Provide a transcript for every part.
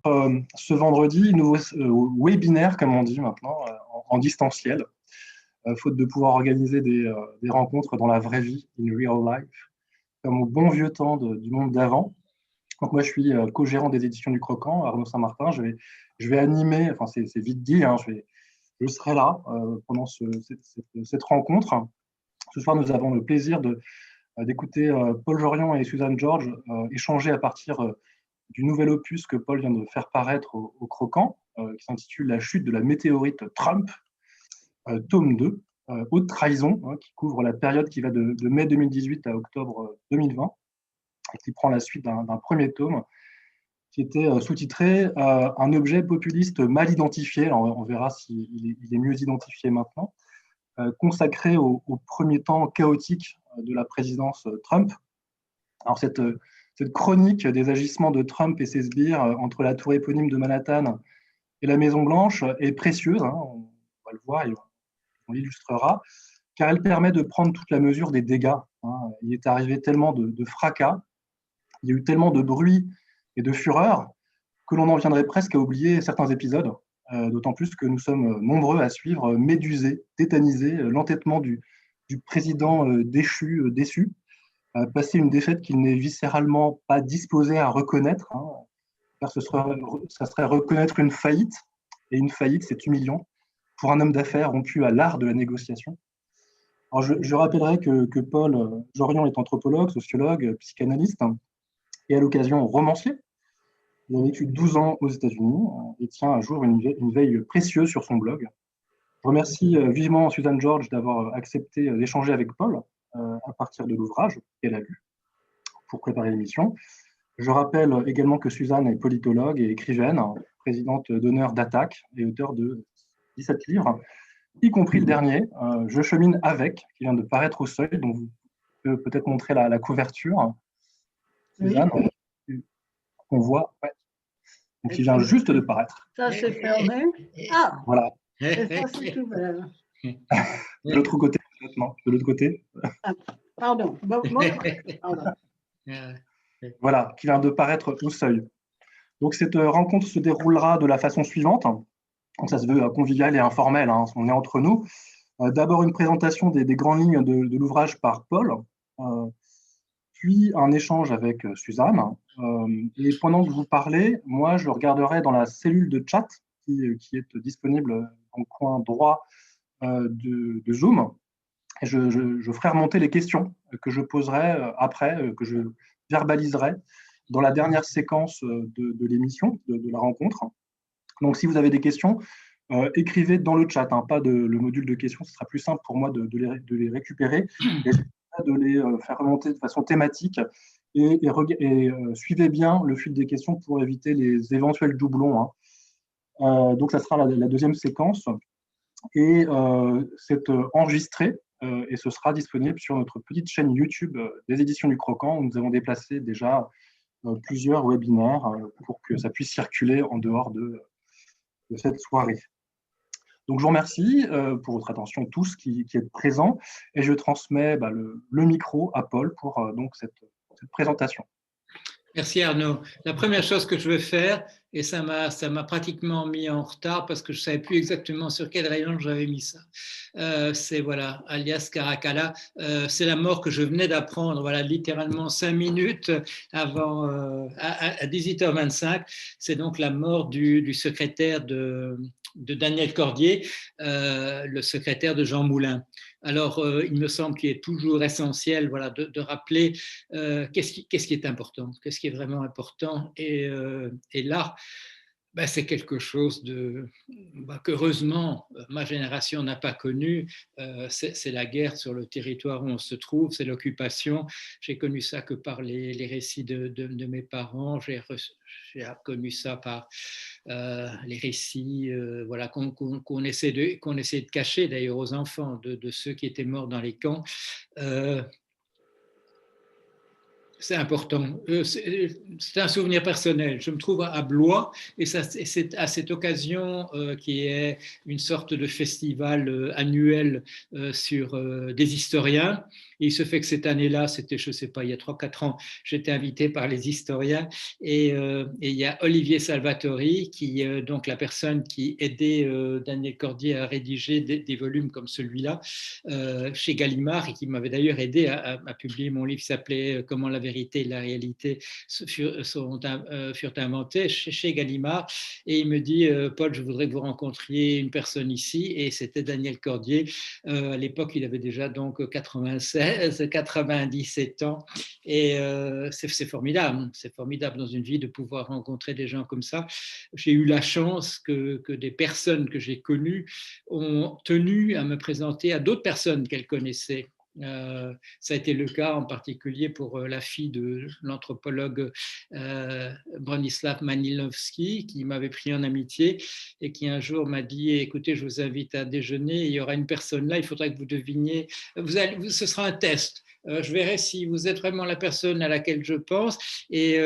ce vendredi, nouveau webinaire, comme on dit maintenant, en distanciel, faute de pouvoir organiser des rencontres dans la vraie vie, in real life, comme au bon vieux temps du monde d'avant. Donc moi, je suis co-gérant des éditions du Croquant, Arnaud Saint-Martin. Je vais animer, enfin c'est vite dit, hein, je serai là pendant cette rencontre. Ce soir, nous avons le plaisir d'écouter Paul Jorion et Suzanne George échanger à partir du nouvel opus que Paul vient de faire paraître au Croquant, qui s'intitule La chute de la météorite Trump, tome 2, Haute trahison, hein, qui couvre la période qui va de mai 2018 à octobre 2020, et qui prend la suite d'un premier tome qui était sous-titré Un objet populiste mal identifié. Alors, on verra s'il est mieux identifié maintenant, consacré au premier temps chaotique de la présidence Trump. Alors, cette chronique des agissements de Trump et ses sbires entre la tour éponyme de Manhattan et la Maison-Blanche est précieuse, hein, on va le voir et on l'illustrera, car elle permet de prendre toute la mesure des dégâts. Hein. Il est arrivé tellement de fracas, il y a eu tellement de bruit et de fureur que l'on en viendrait presque à oublier certains épisodes, d'autant plus que nous sommes nombreux à suivre, médusés, tétanisés, l'entêtement du président déçu, passer une défaite qu'il n'est viscéralement pas disposé à reconnaître, hein, car ça serait reconnaître une faillite, et une faillite, c'est humiliant pour un homme d'affaires rompu à l'art de la négociation. Alors je rappellerai que Paul Jorion est anthropologue, sociologue, psychanalyste, et à l'occasion romancier. Il a vécu 12 ans aux États-Unis et tient à jour une veille précieuse sur son blog. Je remercie vivement Suzanne George d'avoir accepté d'échanger avec Paul à partir de l'ouvrage qu'elle a lu pour préparer l'émission. Je rappelle également que Suzanne est politologue et écrivaine, présidente d'honneur d'Attaque et auteure de 17 livres, y compris le dernier, Je chemine avec, qui vient de paraître au Seuil, dont vous pouvez peut-être montrer la couverture. Suzanne, oui. On voit, ouais. Donc, il vient juste de paraître. Ça, c'est fermé. Ah, voilà. Et ça, c'est ouvert. De l'autre côté, maintenant. De l'autre côté. Ah, pardon. Pardon. Voilà, qui vient de paraître au Seuil. Donc, cette rencontre se déroulera de la façon suivante. Donc, ça se veut convivial et informel, hein, on est entre nous. D'abord, une présentation des grandes lignes de l'ouvrage par Paul, puis un échange avec Suzanne. Et pendant que vous parlez, moi, je regarderai dans la cellule de chat qui est disponible dans le coin droit de Zoom. Et je ferai remonter les questions que je poserai après, que je verbaliserai dans la dernière séquence de l'émission, de la rencontre. Donc, si vous avez des questions, écrivez dans le chat, hein, pas le module de questions, ce sera plus simple pour moi de les récupérer et de les faire remonter de façon thématique et suivez bien le fil des questions pour éviter les éventuels doublons. Hein. Donc, ça sera la deuxième séquence et c'est enregistré et ce sera disponible sur notre petite chaîne YouTube des éditions du Croquant où nous avons déplacé déjà plusieurs webinaires pour que ça puisse circuler en dehors de cette soirée. Donc, je vous remercie pour votre attention tous qui êtes présents et je transmets le micro à Paul pour donc cette présentation. Merci Arnaud. La première chose que je veux faire, et ça m'a pratiquement mis en retard parce que je ne savais plus exactement sur quel rayon j'avais mis ça. C'est voilà, alias Caracalla, c'est la mort que je venais d'apprendre, voilà, littéralement 5 minutes avant, à 18h25. C'est donc la mort du secrétaire de Daniel Cordier, le secrétaire de Jean Moulin. Alors, il me semble qu'il est toujours essentiel voilà, de rappeler qu'est-ce qui est important, qu'est-ce qui est vraiment important. Et là, c'est quelque chose qu'heureusement ma génération n'a pas connu. C'est la guerre sur le territoire où on se trouve, c'est l'occupation. J'ai connu ça que par les récits de mes parents. J'ai connu ça par les récits voilà, qu'on essaie de cacher d'ailleurs aux enfants de ceux qui étaient morts dans les camps. C'est important. C'est un souvenir personnel. Je me trouve à Blois et c'est à cette occasion qui est une sorte de festival annuel sur des historiens. Et il se fait que cette année-là, c'était, je ne sais pas, il y a 3-4 ans, j'étais invité par les historiens et il y a Olivier Salvatori, qui donc la personne qui aidait Daniel Cordier à rédiger des volumes comme celui-là chez Gallimard et qui m'avait d'ailleurs aidé à publier mon livre qui s'appelait Comment la vérité et la réalité furent inventées chez Gallimard. Et il me dit, Paul, je voudrais que vous rencontriez une personne ici. Et c'était Daniel Cordier. À l'époque, il avait déjà donc 96, 97 ans. Et c'est formidable. C'est formidable dans une vie de pouvoir rencontrer des gens comme ça. J'ai eu la chance que des personnes que j'ai connues ont tenu à me présenter à d'autres personnes qu'elles connaissaient. Ça a été le cas en particulier pour la fille de l'anthropologue Bronislaw Manilowski, qui m'avait pris en amitié et qui un jour m'a dit, écoutez, je vous invite à déjeuner, il y aura une personne là, il faudra que vous deviniez, ce sera un test. Je verrai si vous êtes vraiment la personne à laquelle je pense et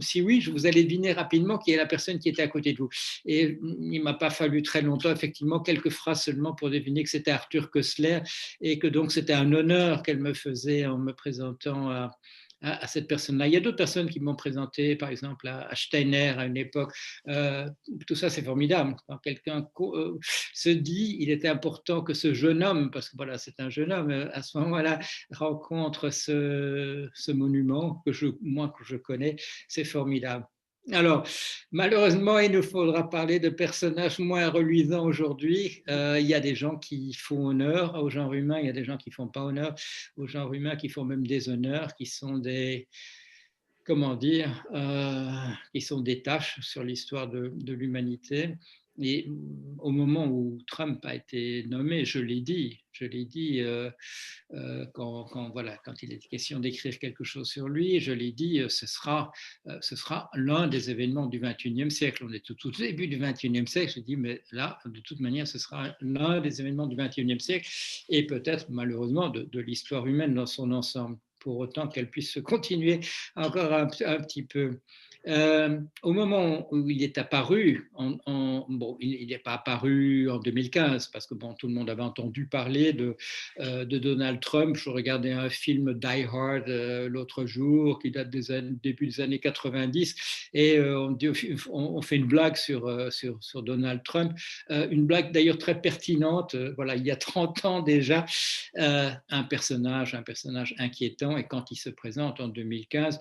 si oui, vous allez deviner rapidement qui est la personne qui était à côté de vous. Et il ne m'a pas fallu très longtemps, effectivement, quelques phrases seulement pour deviner que c'était Arthur Koestler et que donc c'était un honneur qu'elle me faisait en me présentant à cette personne-là. Il y a d'autres personnes qui m'ont présenté, par exemple, à Steiner à une époque. Tout ça, c'est formidable. Quand quelqu'un se dit, il était important que ce jeune homme, parce que voilà, c'est un jeune homme, à ce moment-là, rencontre ce monument que je connais. C'est formidable. Alors, malheureusement, il nous faudra parler de personnages moins reluisants aujourd'hui. Il y a des gens qui font honneur au genre humain, il y a des gens qui ne font pas honneur au genre humain, qui font même des honneurs, qui sont des, comment dire, qui sont des tâches sur l'histoire de l'humanité. Et au moment où Trump a été nommé, je l'ai dit quand il est question d'écrire quelque chose sur lui, je l'ai dit, ce sera l'un des événements du XXIe siècle. On est au tout début du XXIe siècle. J'ai dit, mais là, de toute manière, ce sera l'un des événements du XXIe siècle et peut-être malheureusement de l'histoire humaine dans son ensemble, pour autant qu'elle puisse se continuer encore un petit peu. Au moment où il est apparu, il n'est pas apparu en 2015 parce que tout le monde avait entendu parler de Donald Trump. Je regardais un film Die Hard l'autre jour qui date début des années 90 et on fait une blague sur Donald Trump, une blague d'ailleurs très pertinente. Voilà, il y a 30 ans déjà, un personnage inquiétant et quand il se présente en 2015,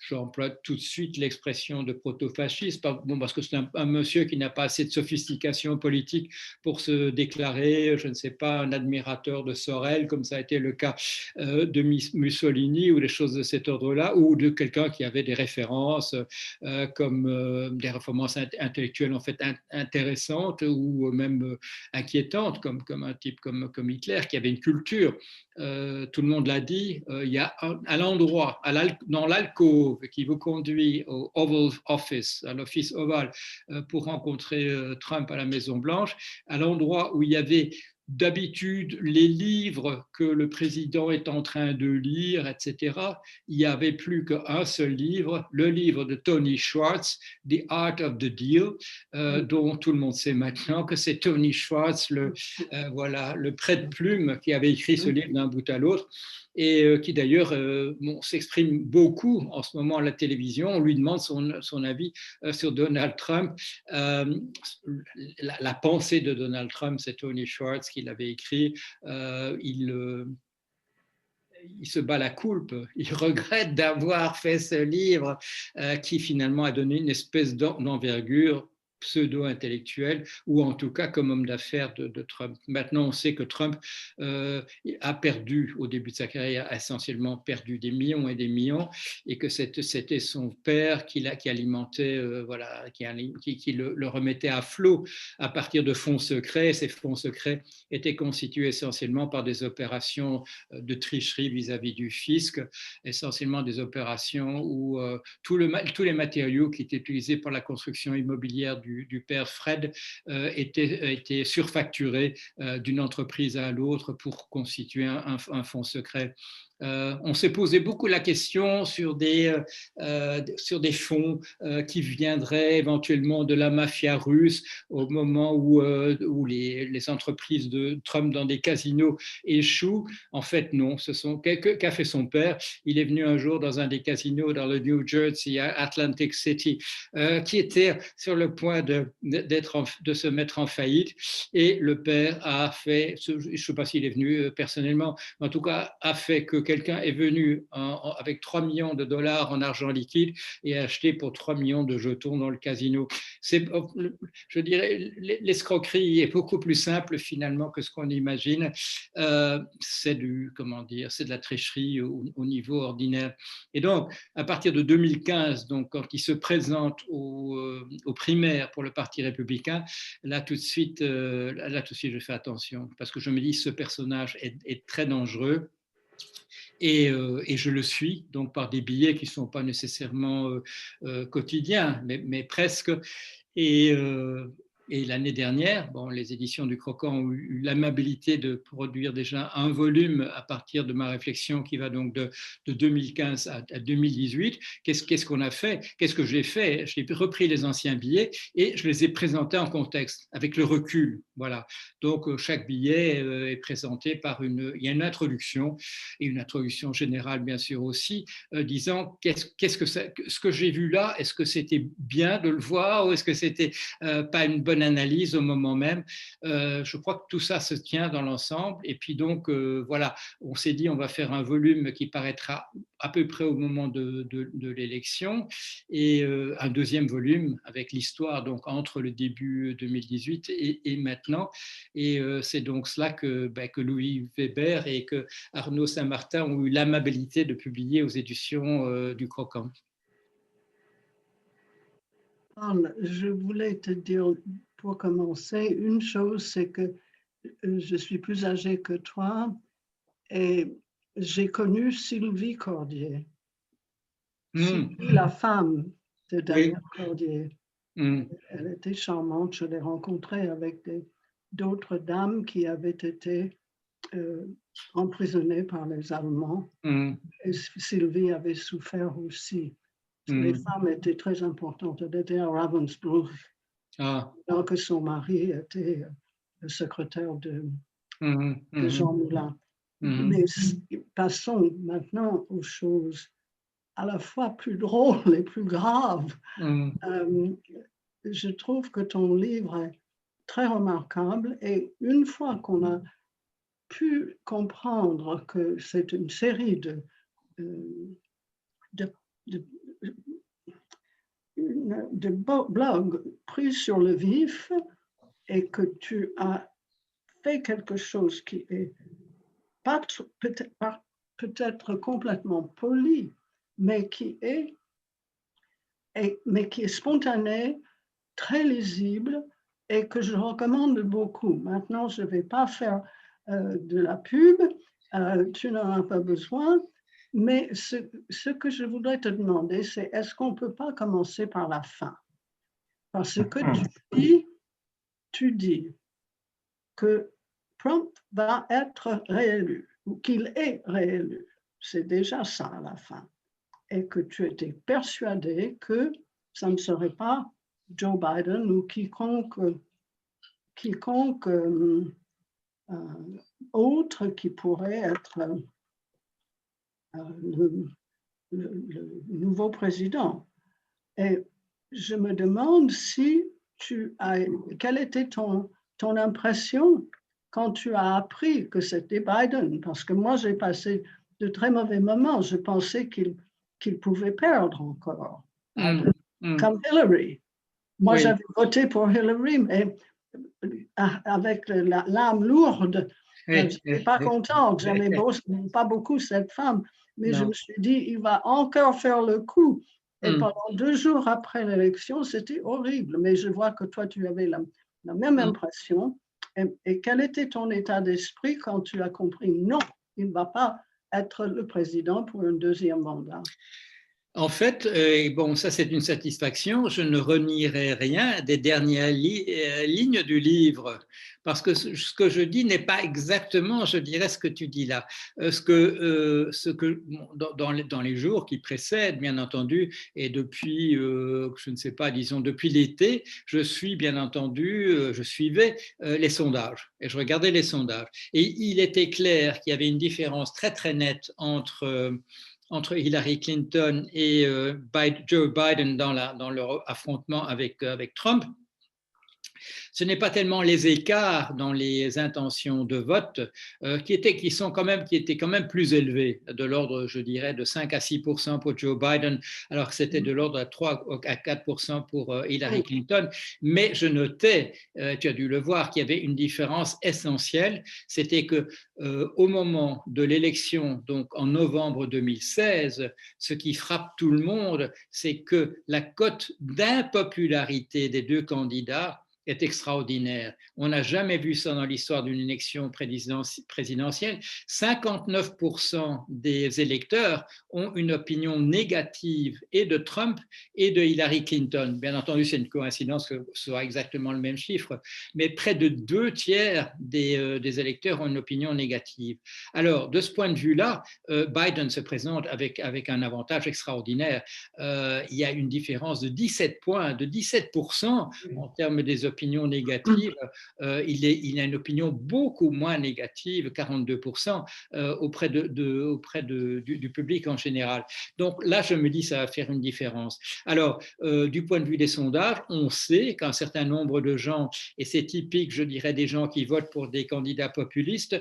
j'emploie tout de suite l'expression de proto-fasciste, parce que c'est un monsieur qui n'a pas assez de sophistication politique pour se déclarer, je ne sais pas, un admirateur de Sorel, comme ça a été le cas de Mussolini ou des choses de cet ordre-là, ou de quelqu'un qui avait des références comme des références intellectuelles en fait intéressantes ou même inquiétantes, comme un type comme Hitler, qui avait une culture. Tout le monde l'a dit, il y a à l'endroit, dans l'alcôve qui vous conduit au Oval Office, à l'office ovale, pour rencontrer Trump à la Maison-Blanche, à l'endroit où il y avait d'habitude les livres que le président est en train de lire, etc., il n'y avait plus qu'un seul livre, le livre de Tony Schwartz, The Art of the Deal, dont tout le monde sait maintenant que c'est Tony Schwartz, le prête-plume qui avait écrit ce livre d'un bout à l'autre et qui d'ailleurs s'exprime beaucoup en ce moment à la télévision. On lui demande son avis sur Donald Trump. La pensée de Donald Trump, c'est Tony Schwartz qui l'avait écrit. Il se bat la coulpe, il regrette d'avoir fait ce livre qui finalement a donné une espèce d'envergure pseudo-intellectuel ou en tout cas comme homme d'affaires de Trump. Maintenant, on sait que Trump a perdu, au début de sa carrière, essentiellement perdu des millions et des millions et que c'était son père qui alimentait, qui le remettait à flot à partir de fonds secrets. Ces fonds secrets étaient constitués essentiellement par des opérations de tricherie vis-à-vis du fisc, essentiellement des opérations où tous les matériaux qui étaient utilisés pour la construction immobilière du père Fred étaient surfacturés d'une entreprise à l'autre pour constituer un fonds secret. On s'est posé beaucoup la question sur des fonds qui viendraient éventuellement de la mafia russe au moment où les entreprises de Trump dans des casinos échouent. En fait, non. Qu'a fait son père? Il est venu un jour dans un des casinos dans le New Jersey, à Atlantic City, qui était sur le point de se mettre en faillite. Et le père a fait, je ne sais pas s'il est venu personnellement, mais en tout cas a fait que quelqu'un est venu avec 3 millions de dollars en argent liquide et a acheté pour 3 millions de jetons dans le casino. Je dirais, l'escroquerie est beaucoup plus simple finalement que ce qu'on imagine. C'est de la tricherie au niveau ordinaire. Et donc, à partir de 2015, donc, quand il se présente aux primaires pour le Parti républicain, là tout de suite, je fais attention parce que je me dis ce personnage est très dangereux. Et je le suis donc par des billets qui ne sont pas nécessairement quotidiens, mais presque. Et l'année dernière, les éditions du Croquant ont eu l'amabilité de produire déjà un volume à partir de ma réflexion qui va donc de 2015 à 2018. Qu'est-ce qu'on a fait? Qu'est-ce que j'ai fait? J'ai repris les anciens billets et je les ai présentés en contexte, avec le recul. Voilà. Donc, chaque billet est présenté par il y a une introduction, et une introduction générale, bien sûr, aussi, disant ce que j'ai vu là, est-ce que c'était bien de le voir ou est-ce que c'était pas une bonne analyse au moment même. Je crois que tout ça se tient dans l'ensemble. Et puis donc, voilà, on s'est dit on va faire un volume qui paraîtra à peu près au moment de l'élection et un deuxième volume avec l'histoire donc entre le début 2018 et maintenant. Et c'est donc cela que Louis Weber et que Arnaud Saint-Martin ont eu l'amabilité de publier aux éditions du Croquant. Je voulais te dire, pour commencer, une chose, c'est que je suis plus âgée que toi et j'ai connu Sylvie Cordier, Sylvie, la femme de Daniel Cordier. Elle était charmante, je l'ai rencontrée avec d'autres dames qui avaient été emprisonnées par les Allemands. Et Sylvie avait souffert aussi. Les femmes étaient très importantes. Elle était à Ravensbrück, alors que son mari était le secrétaire de Jean Moulin. Mais passons maintenant aux choses à la fois plus drôles et plus graves. Je trouve que ton livre est très remarquable et une fois qu'on a pu comprendre que c'est une série de blogs pris sur le vif et que tu as fait quelque chose qui est peut-être complètement poli, mais qui est spontané, très lisible et que je recommande beaucoup. Maintenant, je ne vais pas faire de la pub, tu n'en as pas besoin, mais ce que je voudrais te demander, c'est est-ce qu'on ne peut pas commencer par la fin? Parce que tu dis que Trump va être réélu, ou qu'il est réélu. C'est déjà ça à la fin. Et que tu étais persuadé que ça ne serait pas Joe Biden ou quiconque autre qui pourrait être le nouveau président. Et je me demande si quelle était ton impression quand tu as appris que c'était Biden, parce que moi j'ai passé de très mauvais moments, je pensais qu'il pouvait perdre encore, comme Hillary. Moi j'avais voté pour Hillary, mais avec l'âme lourde, je n'étais pas contente, j'aimais pas beaucoup cette femme, mais je me suis dit, il va encore faire le coup. Et pendant 2 jours après l'élection, c'était horrible. Mais je vois que toi, tu avais la même impression. Et quel était ton état d'esprit quand tu as compris, non, il ne va pas être le président pour un deuxième mandat? En fait, bon, ça c'est une satisfaction, je ne renierai rien des dernières lignes du livre, parce que ce que je dis n'est pas exactement, je dirais, ce que tu dis là. Dans les jours qui précèdent, bien entendu, et depuis, je ne sais pas, disons depuis l'été, je suis bien entendu, je suivais les sondages, et je regardais les sondages. Et il était clair qu'il y avait une différence très très nette entre Hillary Clinton et Joe Biden dans leur affrontement avec Trump. Ce n'est pas tellement les écarts dans les intentions de vote qui étaient quand même plus élevés, de l'ordre, je dirais, de 5 à 6% pour Joe Biden, alors que c'était de l'ordre de 3 à 4% pour Hillary Clinton. Mais je notais, tu as dû le voir, qu'il y avait une différence essentielle, c'était que au moment de l'élection, donc en novembre 2016, ce qui frappe tout le monde, c'est que la cote d'impopularité des deux candidats est extraordinaire. On n'a jamais vu ça dans l'histoire d'une élection présidentielle. 59% des électeurs ont une opinion négative et de Trump et de Hillary Clinton. Bien entendu, c'est une coïncidence que ce soit exactement le même chiffre, mais près de 2 tiers des électeurs ont une opinion négative. Alors, de ce point de vue-là, Biden se présente avec un avantage extraordinaire. Il y a une différence de 17 points, de 17% en termes des opinions négatives. Il a une opinion beaucoup moins négative, 42%, auprès du public en général. Donc là, je me dis, ça va faire une différence. Alors, du point de vue des sondages, on sait qu'un certain nombre de gens, et c'est typique, je dirais, des gens qui votent pour des candidats populistes,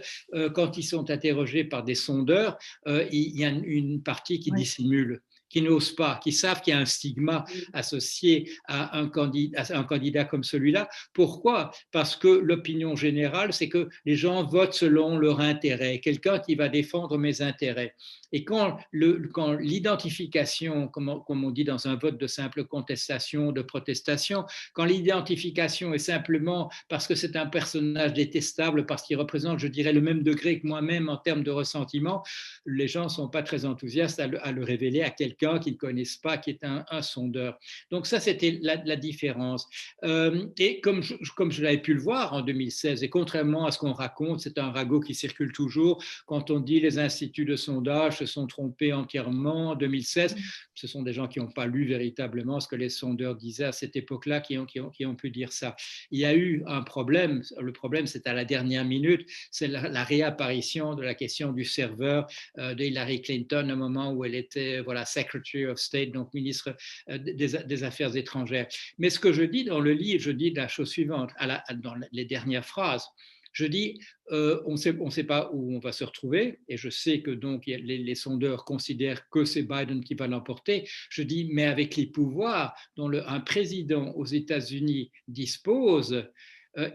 quand ils sont interrogés par des sondeurs, il y a une partie qui dissimule, qui n'osent pas, qui savent qu'il y a un stigma associé à un candidat comme celui-là. Pourquoi? Parce que l'opinion générale, c'est que les gens votent selon leur intérêt, quelqu'un qui va défendre mes intérêts. Et quand l'identification, comme on dit dans un vote de simple contestation, de protestation, quand l'identification est simplement parce que c'est un personnage détestable, parce qu'il représente, je dirais, le même degré que moi-même en termes de ressentiment, les gens ne sont pas très enthousiastes à le révéler à quelqu'un qu'ils ne connaissent pas, qui est un sondeur. Donc ça, c'était la différence. Et comme je l'avais pu le voir en 2016, et contrairement à ce qu'on raconte, c'est un ragot qui circule toujours, quand on dit les instituts de sondage se sont trompés entièrement en 2016, ce sont des gens qui n'ont pas lu véritablement ce que les sondeurs disaient à cette époque-là, qui ont pu dire ça. Il y a eu un problème, le problème c'est à la dernière minute, c'est la réapparition de la question du serveur de Hillary Clinton au moment où elle était Secretary of State, donc ministre des Affaires étrangères. Mais ce que je dis dans le livre, je dis la chose suivante, dans les dernières phrases. Je dis, on ne sait pas où on va se retrouver, et je sais que donc les sondeurs considèrent que c'est Biden qui va l'emporter. Je dis, mais avec les pouvoirs dont un président aux États-Unis dispose,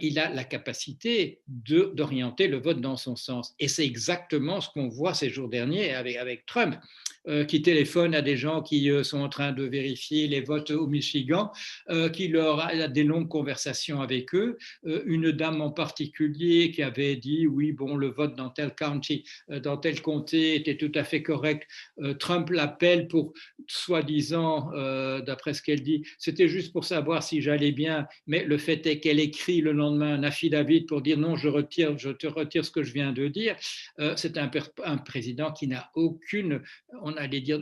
il a la capacité d'orienter le vote dans son sens. Et c'est exactement ce qu'on voit ces jours derniers avec Trump, qui téléphone à des gens qui sont en train de vérifier les votes au Michigan, qui leur a des longues conversations avec eux. Une dame en particulier qui avait dit, oui, bon, le vote dans tel county, dans tel comté était tout à fait correct. Trump l'appelle pour, soi-disant, d'après ce qu'elle dit, c'était juste pour savoir si j'allais bien, mais le fait est qu'elle écrit le lendemain un affidavit pour dire non, je te retire ce que je viens de dire. C'est un président qui n'a aucune,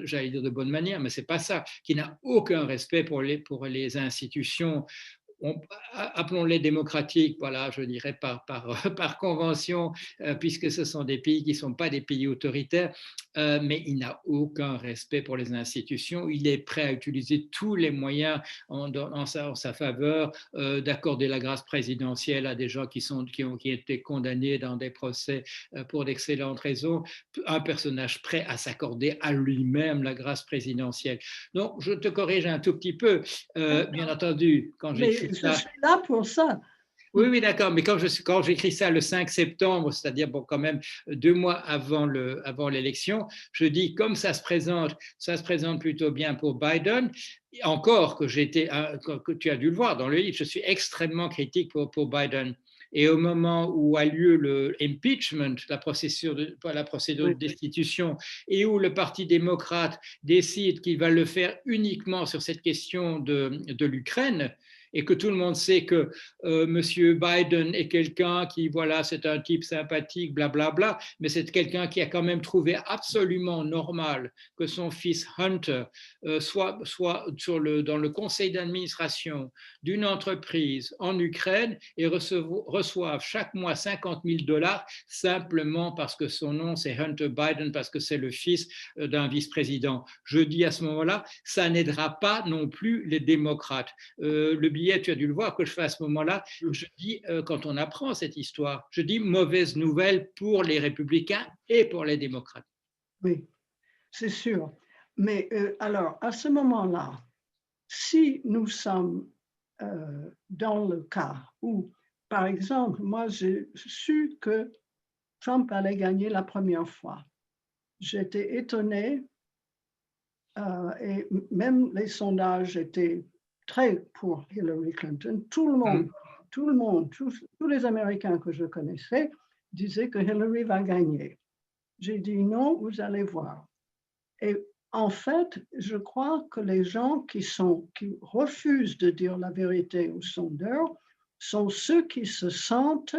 j'allais dire de bonne manière, mais c'est pas ça, qui n'a aucun respect pour les institutions. Appelons-les démocratiques, voilà, je dirais par convention, puisque ce sont des pays qui ne sont pas des pays autoritaires, mais il n'a aucun respect pour les institutions. Il est prêt à utiliser tous les moyens en sa faveur, d'accorder la grâce présidentielle à des gens qui ont été condamnés dans des procès pour d'excellentes raisons. Un personnage prêt à s'accorder à lui-même la grâce présidentielle. Donc, je te corrige un tout petit peu. Bien entendu, quand j'écris je suis là pour ça. Oui, d'accord, mais quand j'écris ça le 5 septembre, c'est-à-dire bon, quand même 2 mois avant l'élection, je dis comme ça se présente plutôt bien pour Biden. Encore que tu as dû le voir dans le livre, je suis extrêmement critique pour Biden. Et au moment où a lieu le impeachment, la procédure de destitution, et où le Parti démocrate décide qu'il va le faire uniquement sur cette question de l'Ukraine, et que tout le monde sait que Monsieur Biden est quelqu'un qui, voilà, c'est un type sympathique, blablabla, mais c'est quelqu'un qui a quand même trouvé absolument normal que son fils Hunter soit dans le conseil d'administration d'une entreprise en Ukraine et reçoive chaque mois $50 000 simplement parce que son nom c'est Hunter Biden, parce que c'est le fils d'un vice-président. Je dis à ce moment-là, ça n'aidera pas non plus les démocrates. Le billet, tu as dû le voir que je fais à ce moment-là, je dis, quand on apprend cette histoire, je dis mauvaise nouvelle pour les républicains et pour les démocrates. Oui, c'est sûr. Mais alors, à ce moment-là, si nous sommes dans le cas où, par exemple, moi j'ai su que Trump allait gagner la première fois, j'étais étonnée et même les sondages étaient très pour Hillary Clinton. Tout le monde, tous les Américains que je connaissais disaient que Hillary va gagner. J'ai dit non, vous allez voir. Et en fait, je crois que les gens qui refusent de dire la vérité aux sondeurs sont ceux qui se sentent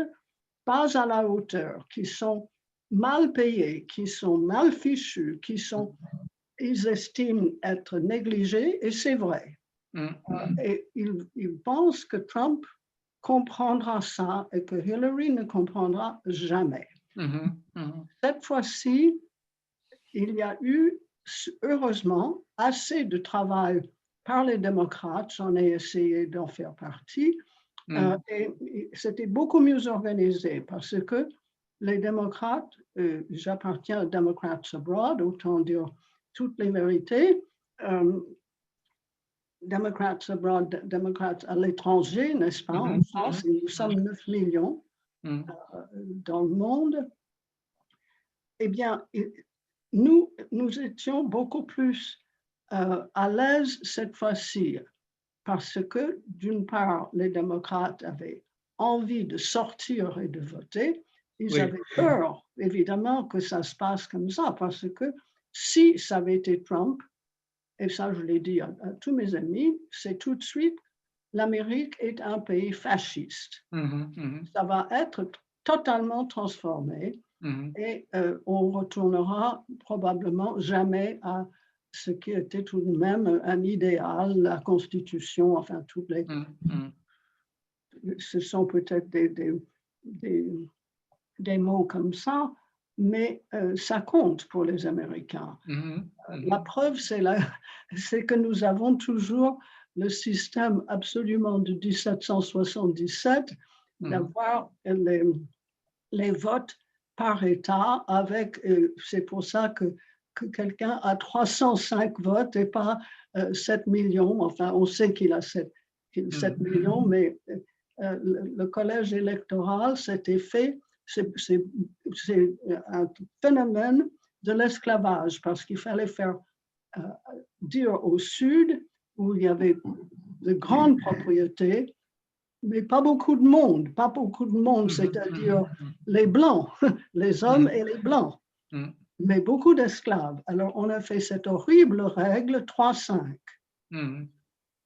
pas à la hauteur, qui sont mal payés, qui sont mal fichus, ils estiment être négligés, et c'est vrai. Et ils pensent que Trump comprendra ça et que Hillary ne comprendra jamais. Cette fois-ci, il y a eu, heureusement, assez de travail par les démocrates, j'en ai essayé d'en faire partie, et c'était beaucoup mieux organisé parce que les démocrates, j'appartiens aux Democrats Abroad, autant dire toutes les vérités, Democrats Abroad, démocrates à l'étranger, n'est-ce pas, en France, nous sommes 9 millions dans le monde, eh bien, nous étions beaucoup plus à l'aise cette fois-ci parce que, d'une part, les démocrates avaient envie de sortir et de voter. Ils avaient peur, évidemment, que ça se passe comme ça, parce que si ça avait été Trump, et ça je l'ai dit à tous mes amis, c'est tout de suite, l'Amérique est un pays fasciste. Ça va être totalement transformé. Et on retournera probablement jamais à ce qui était tout de même un idéal, la Constitution, enfin, toutes les... Ce sont peut-être des mots comme ça, mais ça compte pour les Américains. La preuve, c'est que nous avons toujours le système absolument de 1777 d'avoir les votes par État avec, c'est pour ça que quelqu'un a 305 votes et pas 7 millions, enfin on sait qu'il a 7 millions, mais le collège électoral, c'était fait, c'est un phénomène de l'esclavage parce qu'il fallait faire dire au sud où il y avait de grandes propriétés, mais pas beaucoup de monde, c'est-à-dire les Blancs, les hommes et les Blancs, mais beaucoup d'esclaves. Alors, on a fait cette horrible règle 3-5.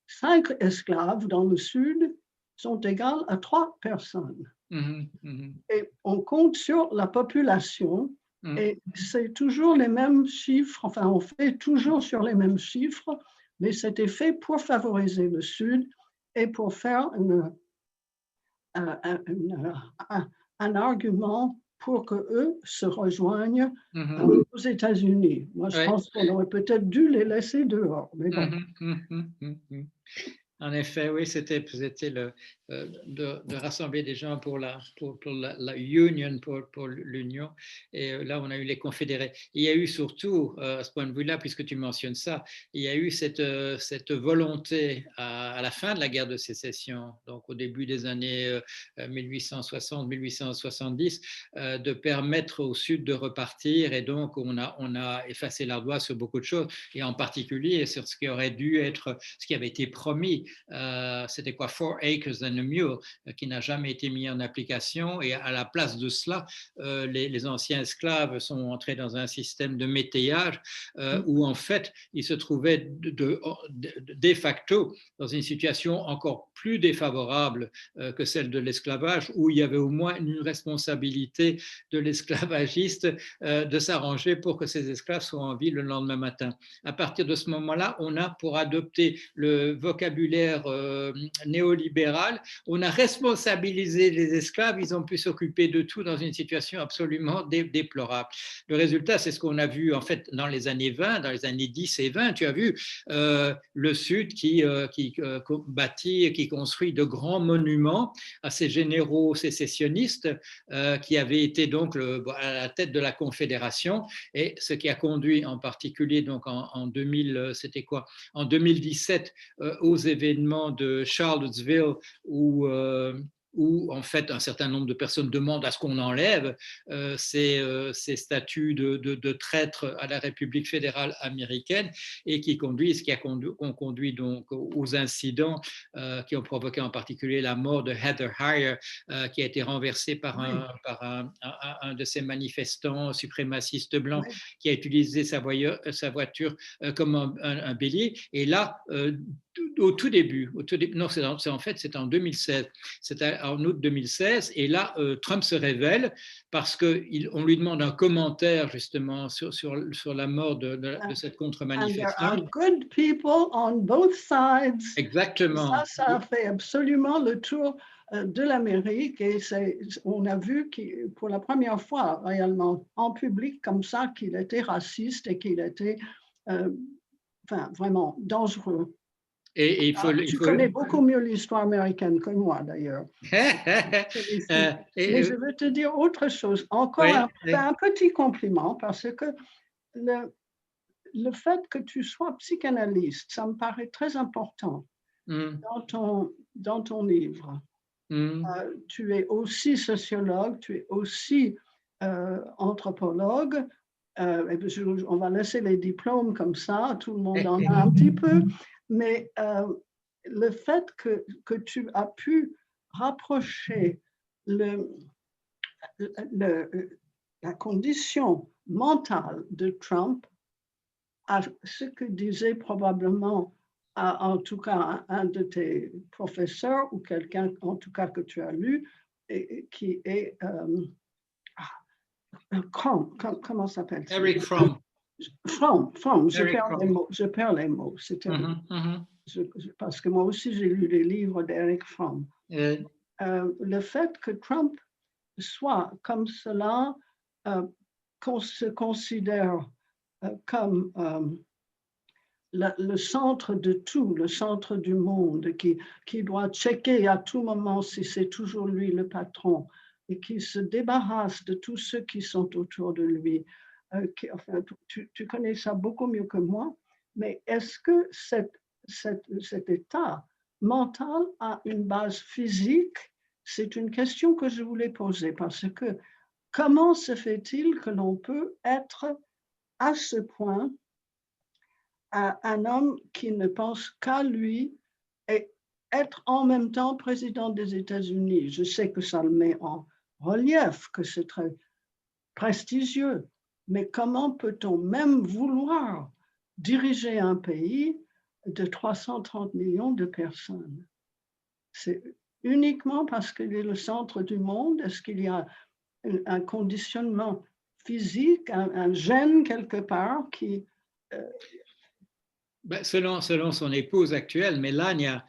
5 esclaves dans le Sud sont égales à 3 personnes. Et on compte sur la population, et c'est toujours les mêmes chiffres, enfin, on fait toujours sur les mêmes chiffres, mais c'était fait pour favoriser le Sud et pour faire un argument pour qu'eux se rejoignent aux États-Unis. Moi, je pense qu'on aurait peut-être dû les laisser dehors, mais bon. En effet, oui, c'était de rassembler des gens pour la union, pour l'union. Et là, on a eu les confédérés. Il y a eu surtout, à ce point de vue-là, puisque tu mentionnes ça, il y a eu cette volonté à la fin de la guerre de sécession, donc au début des années 1860-1870, de permettre au Sud de repartir. Et donc, on a effacé l'ardoise sur beaucoup de choses, et en particulier sur ce qui aurait dû être, ce qui avait été promis. C'était quoi, 4 acres and the Mule, qui n'a jamais été mis en application. Et à la place de cela, les anciens esclaves sont entrés dans un système de métayage où en fait ils se trouvaient de facto dans une situation encore plus défavorable que celle de l'esclavage, où il y avait au moins une responsabilité de l'esclavagiste de s'arranger pour que ces esclaves soient en vie le lendemain matin. À partir de ce moment-là, on a, pour adopter le vocabulaire néolibéral, on a responsabilisé les esclaves, ils ont pu s'occuper de tout dans une situation absolument déplorable. Le résultat, c'est ce qu'on a vu en fait dans les années 20, dans les années 10 et 20, tu as vu le Sud qui bâtit, qui construit de grands monuments à ces généraux sécessionnistes qui avaient été donc à la tête de la Confédération, et ce qui a conduit en particulier donc en 2000, c'était quoi, en 2017 aux événements de Charlottesville où en fait un certain nombre de personnes demandent à ce qu'on enlève ces statuts de traîtres à la République fédérale américaine, et qui ont conduit donc aux incidents qui ont provoqué en particulier la mort de Heather Heyer, qui a été renversée par un de ces manifestants suprémacistes blancs qui a utilisé sa voiture comme un bélier. Et là, au tout début, non, c'est en 2016, c'était en août 2016, et là, Trump se révèle parce qu'on lui demande un commentaire justement sur la mort de cette contre-manifestante. And there are good people on both sides. Exactement. Ça fait absolument le tour de l'Amérique, et on a vu pour la première fois réellement en public comme ça qu'il était raciste et qu'il était vraiment dangereux. Et tu connais beaucoup mieux l'histoire américaine que moi, d'ailleurs. Mais je veux te dire autre chose, encore un petit compliment, parce que le fait que tu sois psychanalyste, ça me paraît très important dans ton livre. Tu es aussi sociologue, tu es aussi anthropologue. On va laisser les diplômes comme ça, tout le monde en a un petit peu. Mais le fait que tu as pu rapprocher la condition mentale de Trump à ce que disait probablement, en tout cas, un de tes professeurs ou quelqu'un, en tout cas, que tu as lu, et qui est comment s'appelle-t-il? Eric Fromm. Fromm, je perds les mots. C'était parce que moi aussi j'ai lu les livres d'Eric Fromm. Le fait que Trump soit comme cela, qu'on se considère comme le centre de tout, le centre du monde, qui doit checker à tout moment si c'est toujours lui le patron, et qui se débarrasse de tous ceux qui sont autour de lui. Enfin, tu connais ça beaucoup mieux que moi, mais est-ce que cet état mental a une base physique? C'est une question que je voulais poser, parce que comment se fait-il que l'on peut être à ce point un homme qui ne pense qu'à lui et être en même temps président des États-Unis? Je sais que ça le met en relief, que c'est très prestigieux, mais comment peut-on même vouloir diriger un pays de 330 millions de personnes? C'est uniquement parce qu'il est le centre du monde? Est-ce qu'il y a un conditionnement physique, un gène quelque part qui... Selon son épouse actuelle, Melania,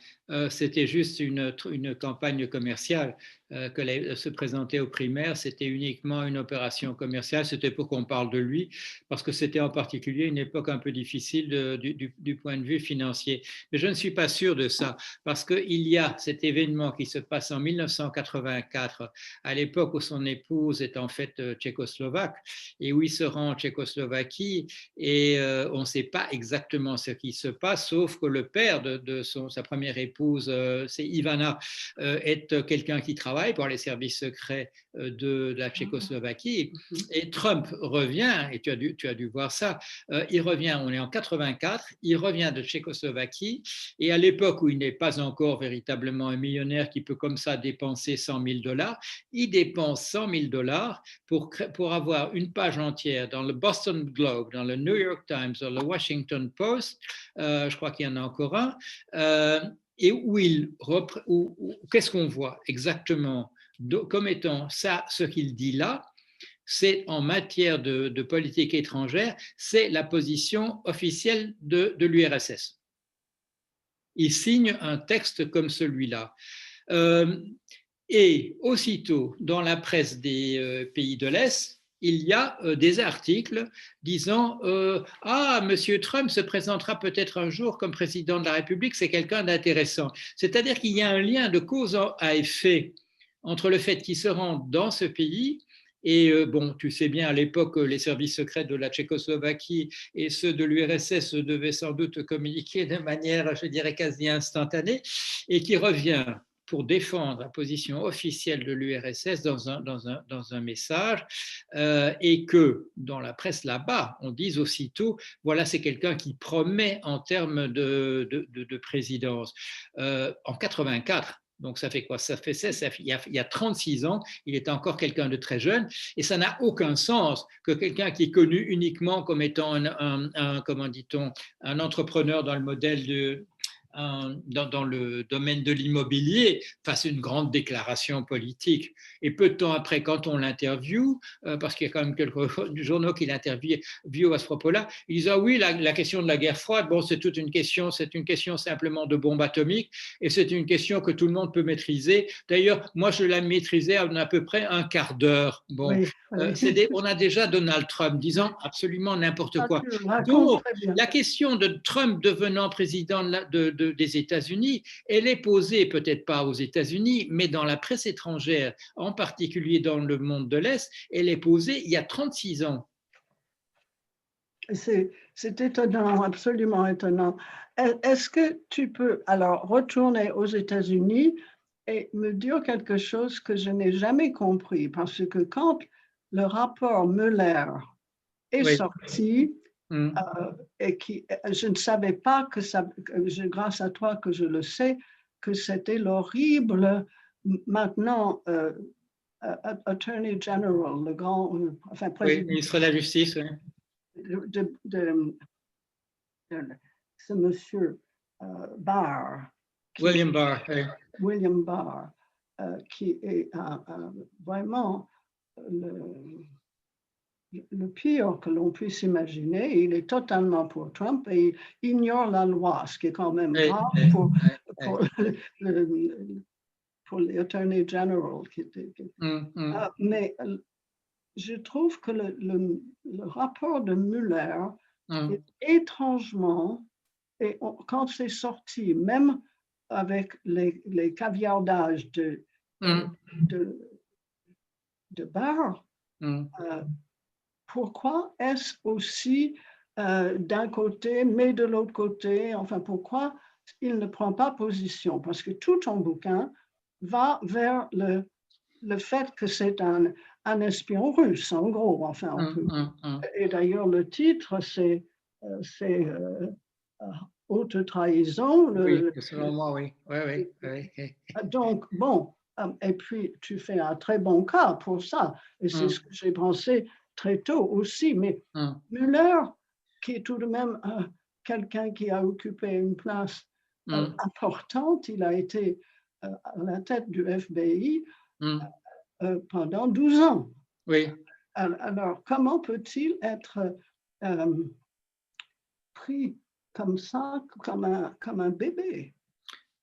c'était juste une campagne commerciale. Se présenter aux primaires, c'était uniquement une opération commerciale, c'était pour qu'on parle de lui, parce que c'était en particulier une époque un peu difficile du point de vue financier. Mais je ne suis pas sûr de ça, parce qu'il y a cet événement qui se passe en 1984, à l'époque où son épouse est en fait tchécoslovaque, et où il se rend en Tchécoslovaquie, et on ne sait pas exactement ce qui se passe, sauf que le père de sa première épouse épouse, c'est Ivana, est quelqu'un qui travaille pour les services secrets de la Tchécoslovaquie. Et Trump revient, et tu as dû voir ça, il revient, on est en 84, il revient de Tchécoslovaquie, et à l'époque où il n'est pas encore véritablement un millionnaire qui peut comme ça dépenser $100,000, il dépense $100,000 pour avoir une page entière dans le Boston Globe, dans le New York Times, dans le Washington Post, je crois qu'il y en a encore un, et qu'est-ce qu'on voit exactement comme étant ça, ce qu'il dit là, c'est en matière de politique étrangère, c'est la position officielle de l'URSS. Il signe un texte comme celui-là. Et aussitôt, dans la presse des pays de l'Est, il y a des articles disant ah, Monsieur Trump se présentera peut-être un jour comme président de la République, c'est quelqu'un d'intéressant. C'est-à-dire qu'il y a un lien de cause à effet entre le fait qu'il se rende dans ce pays. Et bon, tu sais bien, à l'époque, les services secrets de la Tchécoslovaquie et ceux de l'URSS devaient sans doute communiquer de manière, je dirais, quasi instantanée, et qui revient pour défendre la position officielle de l'URSS dans un message, et que dans la presse là-bas, on dise aussitôt, voilà, c'est quelqu'un qui promet en termes de présidence. En 84, donc ça fait quoi? Ça fait il y a 36 ans, il est encore quelqu'un de très jeune, et ça n'a aucun sens que quelqu'un qui est connu uniquement comme étant comment dit-on, un entrepreneur dans le modèle dans le domaine de l'immobilier fasse une grande déclaration politique. Et peu de temps après, quand on l'interviewe, parce qu'il y a quand même quelques journaux qui l'interviewent à ce propos-là, ils disent ah oui, la question de la guerre froide, bon, c'est une question simplement de bombe atomique, et c'est une question que tout le monde peut maîtriser. D'ailleurs, moi, je l'ai maîtrisée en à peu près un quart d'heure. Bon, Oui, oui. on a déjà Donald Trump disant absolument n'importe quoi. Tu le racontes Donc, très bien. la question de Trump devenant président des États-Unis, elle est posée peut-être pas aux États-Unis, mais dans la presse étrangère, en particulier dans le monde de l'Est, elle est posée il y a 36 ans. C'est étonnant, absolument étonnant. Est-ce que tu peux alors retourner aux États-Unis et me dire quelque chose que je n'ai jamais compris? Parce que quand le rapport Mueller est Oui. sorti, et je ne savais pas que grâce à toi que je le sais, que c'était l'horrible, maintenant, Attorney General, le grand, enfin, président. Oui, ministre de la Justice. Oui. Ce monsieur Barr. William Barr. Oui. William Barr, qui est vraiment le pire que l'on puisse imaginer. Il est totalement pour Trump et il ignore la loi, ce qui est quand même grave pour les attorney general. Mais je trouve que le rapport de Mueller est étrangement, et quand c'est sorti, même avec les caviardages de Barr, pourquoi est-ce aussi d'un côté, mais de l'autre côté, enfin pourquoi il ne prend pas position? Parce que tout ton bouquin va vers le fait que c'est un espion russe, en gros, enfin un peu. Et d'ailleurs, le titre, c'est haute trahison. Oui, selon moi, oui. Oui. Donc, bon, et puis tu fais un très bon cas pour ça. Et c'est ce que j'ai pensé très tôt aussi. Mais Mueller, qui est tout de même quelqu'un qui a occupé une place importante, il a été à la tête du FBI pendant 12 ans. Oui. Alors, comment peut-il être pris comme ça, comme un bébé?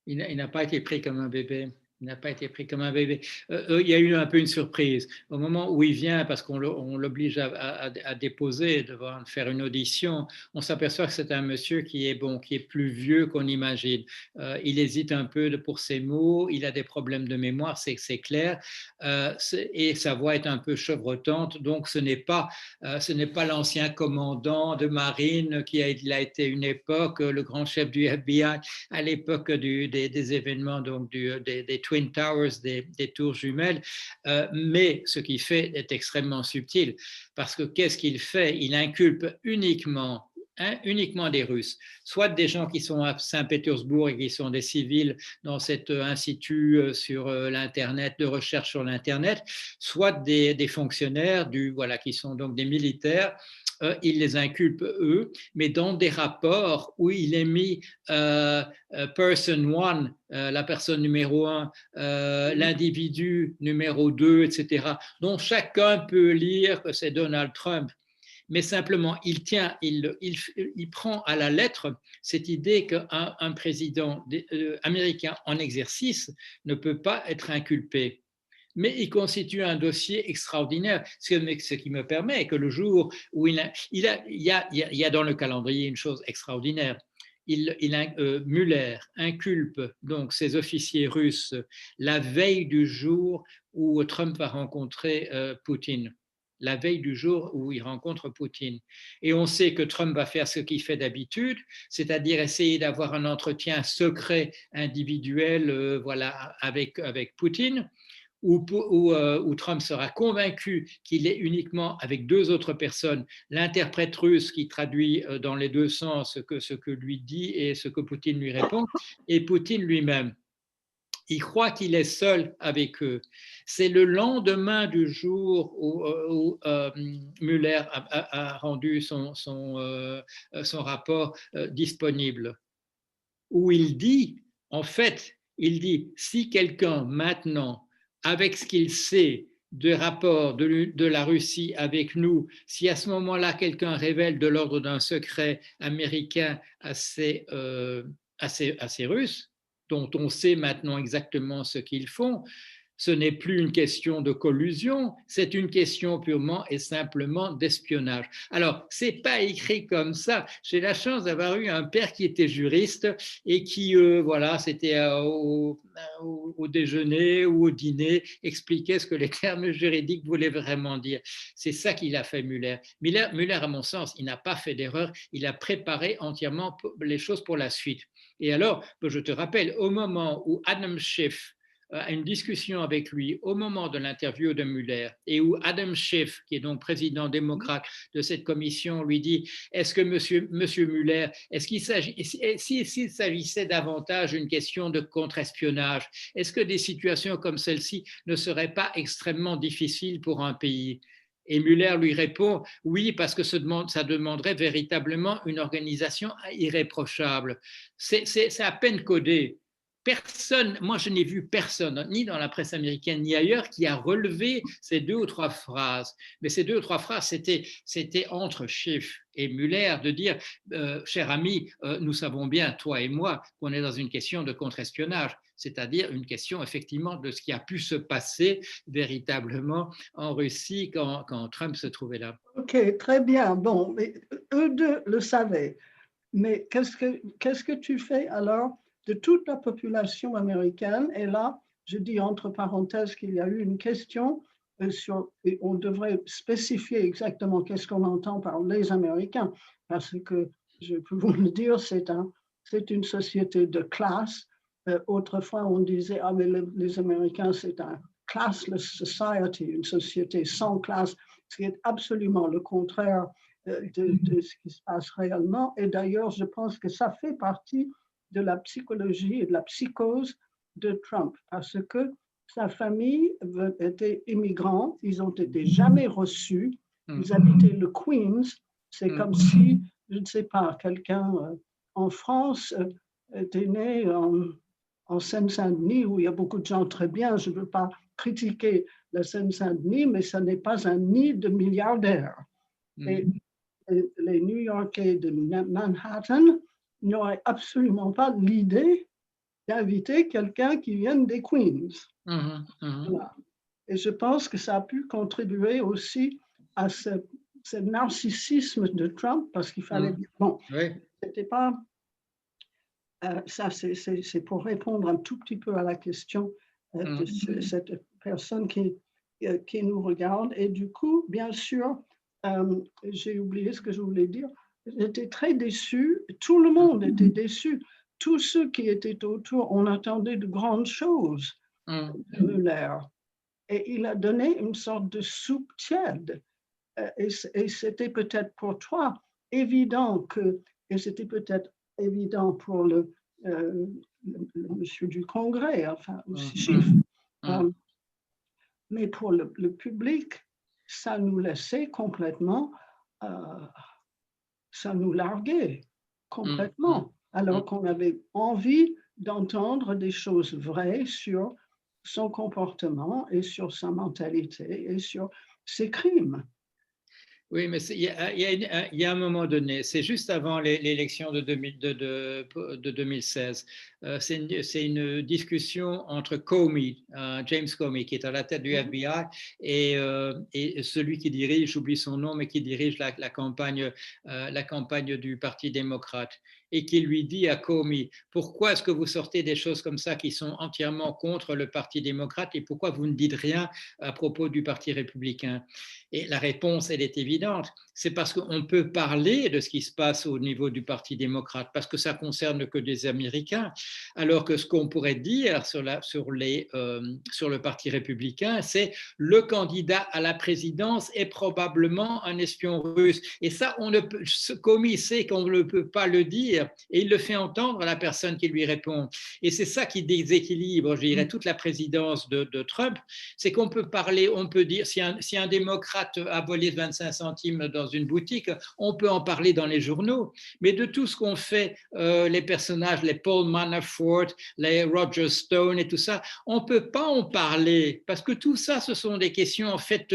Il n'a pas été pris comme un bébé. Il n'a pas été pris comme un bébé. Il y a eu un peu une surprise. Au moment où il vient, parce qu'on l'oblige à déposer, devoir faire une audition, on s'aperçoit que c'est un monsieur qui est plus vieux qu'on imagine. Il hésite un peu pour ses mots, il a des problèmes de mémoire, c'est clair, et sa voix est un peu chevrotante. Donc, ce n'est pas l'ancien commandant de marine il a été une époque le grand chef du FBI à l'époque des événements donc des Twin Towers, des tours jumelles, mais ce qu'il fait est extrêmement subtil, parce que qu'est-ce qu'il fait? Il inculpe uniquement des Russes, soit des gens qui sont à Saint-Pétersbourg et qui sont des civils dans cet institut sur l'Internet, de recherche sur l'Internet, soit des fonctionnaires qui sont donc des militaires. Il les inculpe eux, mais dans des rapports où il est mis person one, la personne numéro 1, l'individu numéro 2, etc., dont chacun peut lire que c'est Donald Trump. Mais simplement, il prend à la lettre cette idée qu'un président américain en exercice ne peut pas être inculpé. Mais il constitue un dossier extraordinaire, ce qui me permet que le jour où il y a dans le calendrier une chose extraordinaire. Mueller inculpe donc ses officiers russes la veille du jour où Trump va rencontrer Poutine. La veille du jour où il rencontre Poutine. Et on sait que Trump va faire ce qu'il fait d'habitude, c'est-à-dire essayer d'avoir un entretien secret individuel avec Poutine, où Trump sera convaincu qu'il est uniquement avec deux autres personnes, l'interprète russe qui traduit dans les deux sens ce que lui dit et ce que Poutine lui répond, et Poutine lui-même. Il croit qu'il est seul avec eux. C'est le lendemain du jour où Mueller a rendu son rapport disponible, où il dit, en fait, si quelqu'un maintenant, avec ce qu'il sait de rapports de la Russie avec nous, si à ce moment-là quelqu'un révèle de l'ordre d'un secret américain à ces Russes, dont on sait maintenant exactement ce qu'ils font, ce n'est plus une question de collusion, c'est une question purement et simplement d'espionnage. Alors, ce n'est pas écrit comme ça. J'ai la chance d'avoir eu un père qui était juriste et qui, c'était au déjeuner ou au dîner, expliquait ce que les termes juridiques voulaient vraiment dire. C'est ça qu'il a fait Mueller. Mueller, à mon sens, il n'a pas fait d'erreur, il a préparé entièrement les choses pour la suite. Et alors, je te rappelle, au moment où Adam Schiff a une discussion avec lui au moment de l'interview de Mueller et où Adam Schiff, qui est donc président démocrate de cette commission, lui dit « Est-ce que monsieur Mueller, s'il s'agissait davantage d'une question de contre-espionnage, est-ce que des situations comme celle-ci ne seraient pas extrêmement difficiles pour un pays ?» Et Mueller lui répond « Oui, parce que ça demanderait véritablement une organisation irréprochable. » C'est à peine codé. Personne, moi je n'ai vu personne, ni dans la presse américaine ni ailleurs, qui a relevé ces deux ou trois phrases. Mais ces deux ou trois phrases, c'était entre Schiff et Mueller de dire cher ami, nous savons bien, toi et moi, qu'on est dans une question de contre-espionnage, c'est-à-dire une question effectivement de ce qui a pu se passer véritablement en Russie quand Trump se trouvait là. Ok, très bien. Bon, mais eux deux le savaient. Mais qu'est-ce que tu fais alors de toute la population américaine? Et là, je dis entre parenthèses qu'il y a eu une question et on devrait spécifier exactement qu'est-ce qu'on entend par les Américains, parce que, je peux vous le dire, c'est une société de classe. Autrefois, on disait, ah, mais les Américains, c'est un classless society, une société sans classe, ce qui est absolument le contraire de ce qui se passe réellement. Et d'ailleurs, je pense que ça fait partie de la psychologie et de la psychose de Trump, parce que sa famille était immigrante, ils ont été jamais reçus, ils habitaient le Queens, c'est comme si, je ne sais pas, quelqu'un en France était né en Seine-Saint-Denis, où il y a beaucoup de gens très bien, je ne veux pas critiquer la Seine-Saint-Denis, mais ce n'est pas un nid de milliardaires. Et les New-Yorkais de Manhattan n'auraient absolument pas l'idée d'inviter quelqu'un qui vient des Queens. Mhm. Voilà. Et je pense que ça a pu contribuer aussi à ce narcissisme de Trump, parce qu'il fallait dire, bon, Oui. c'était pas, ça c'est pour répondre un tout petit peu à la question de cette personne qui nous regarde. Et du coup, bien sûr, j'ai oublié ce que je voulais dire. J'étais très déçue, tout le monde était déçu. Tous ceux qui étaient autour, on attendait de grandes choses de Mueller. Et il a donné une sorte de soupe tiède. Et c'était peut-être pour toi évident que, et c'était peut-être évident pour le monsieur du Congrès, enfin aussi chiffre. Mais pour le public, ça nous laissait complètement, ça nous larguait complètement, alors qu'on avait envie d'entendre des choses vraies sur son comportement et sur sa mentalité et sur ses crimes. Oui, mais il y a un moment donné, c'est juste avant l'élection de 2016, c'est une discussion entre Comey, James Comey, qui est à la tête du FBI, et celui qui dirige, j'oublie son nom, mais qui dirige la campagne du Parti démocrate, et qui lui dit à Comey, pourquoi est-ce que vous sortez des choses comme ça qui sont entièrement contre le Parti démocrate et pourquoi vous ne dites rien à propos du Parti républicain? Et la réponse, elle est évidente. C'est parce qu'on peut parler de ce qui se passe au niveau du Parti démocrate, parce que ça ne concerne que des Américains, alors que ce qu'on pourrait dire sur le Parti républicain, c'est le candidat à la présidence est probablement un espion russe. Et ça, Comey sait qu'on ne peut pas le dire, et il le fait entendre à la personne qui lui répond. Et c'est ça qui déséquilibre, je dirais, toute la présidence de Trump, c'est qu'on peut parler, on peut dire, si un démocrate a volé 25 centimes dans une boutique, on peut en parler dans les journaux. Mais de tout ce qu'ont fait les personnages, les Paul Manafort, les Roger Stone et tout ça, on ne peut pas en parler parce que tout ça, ce sont des questions en fait,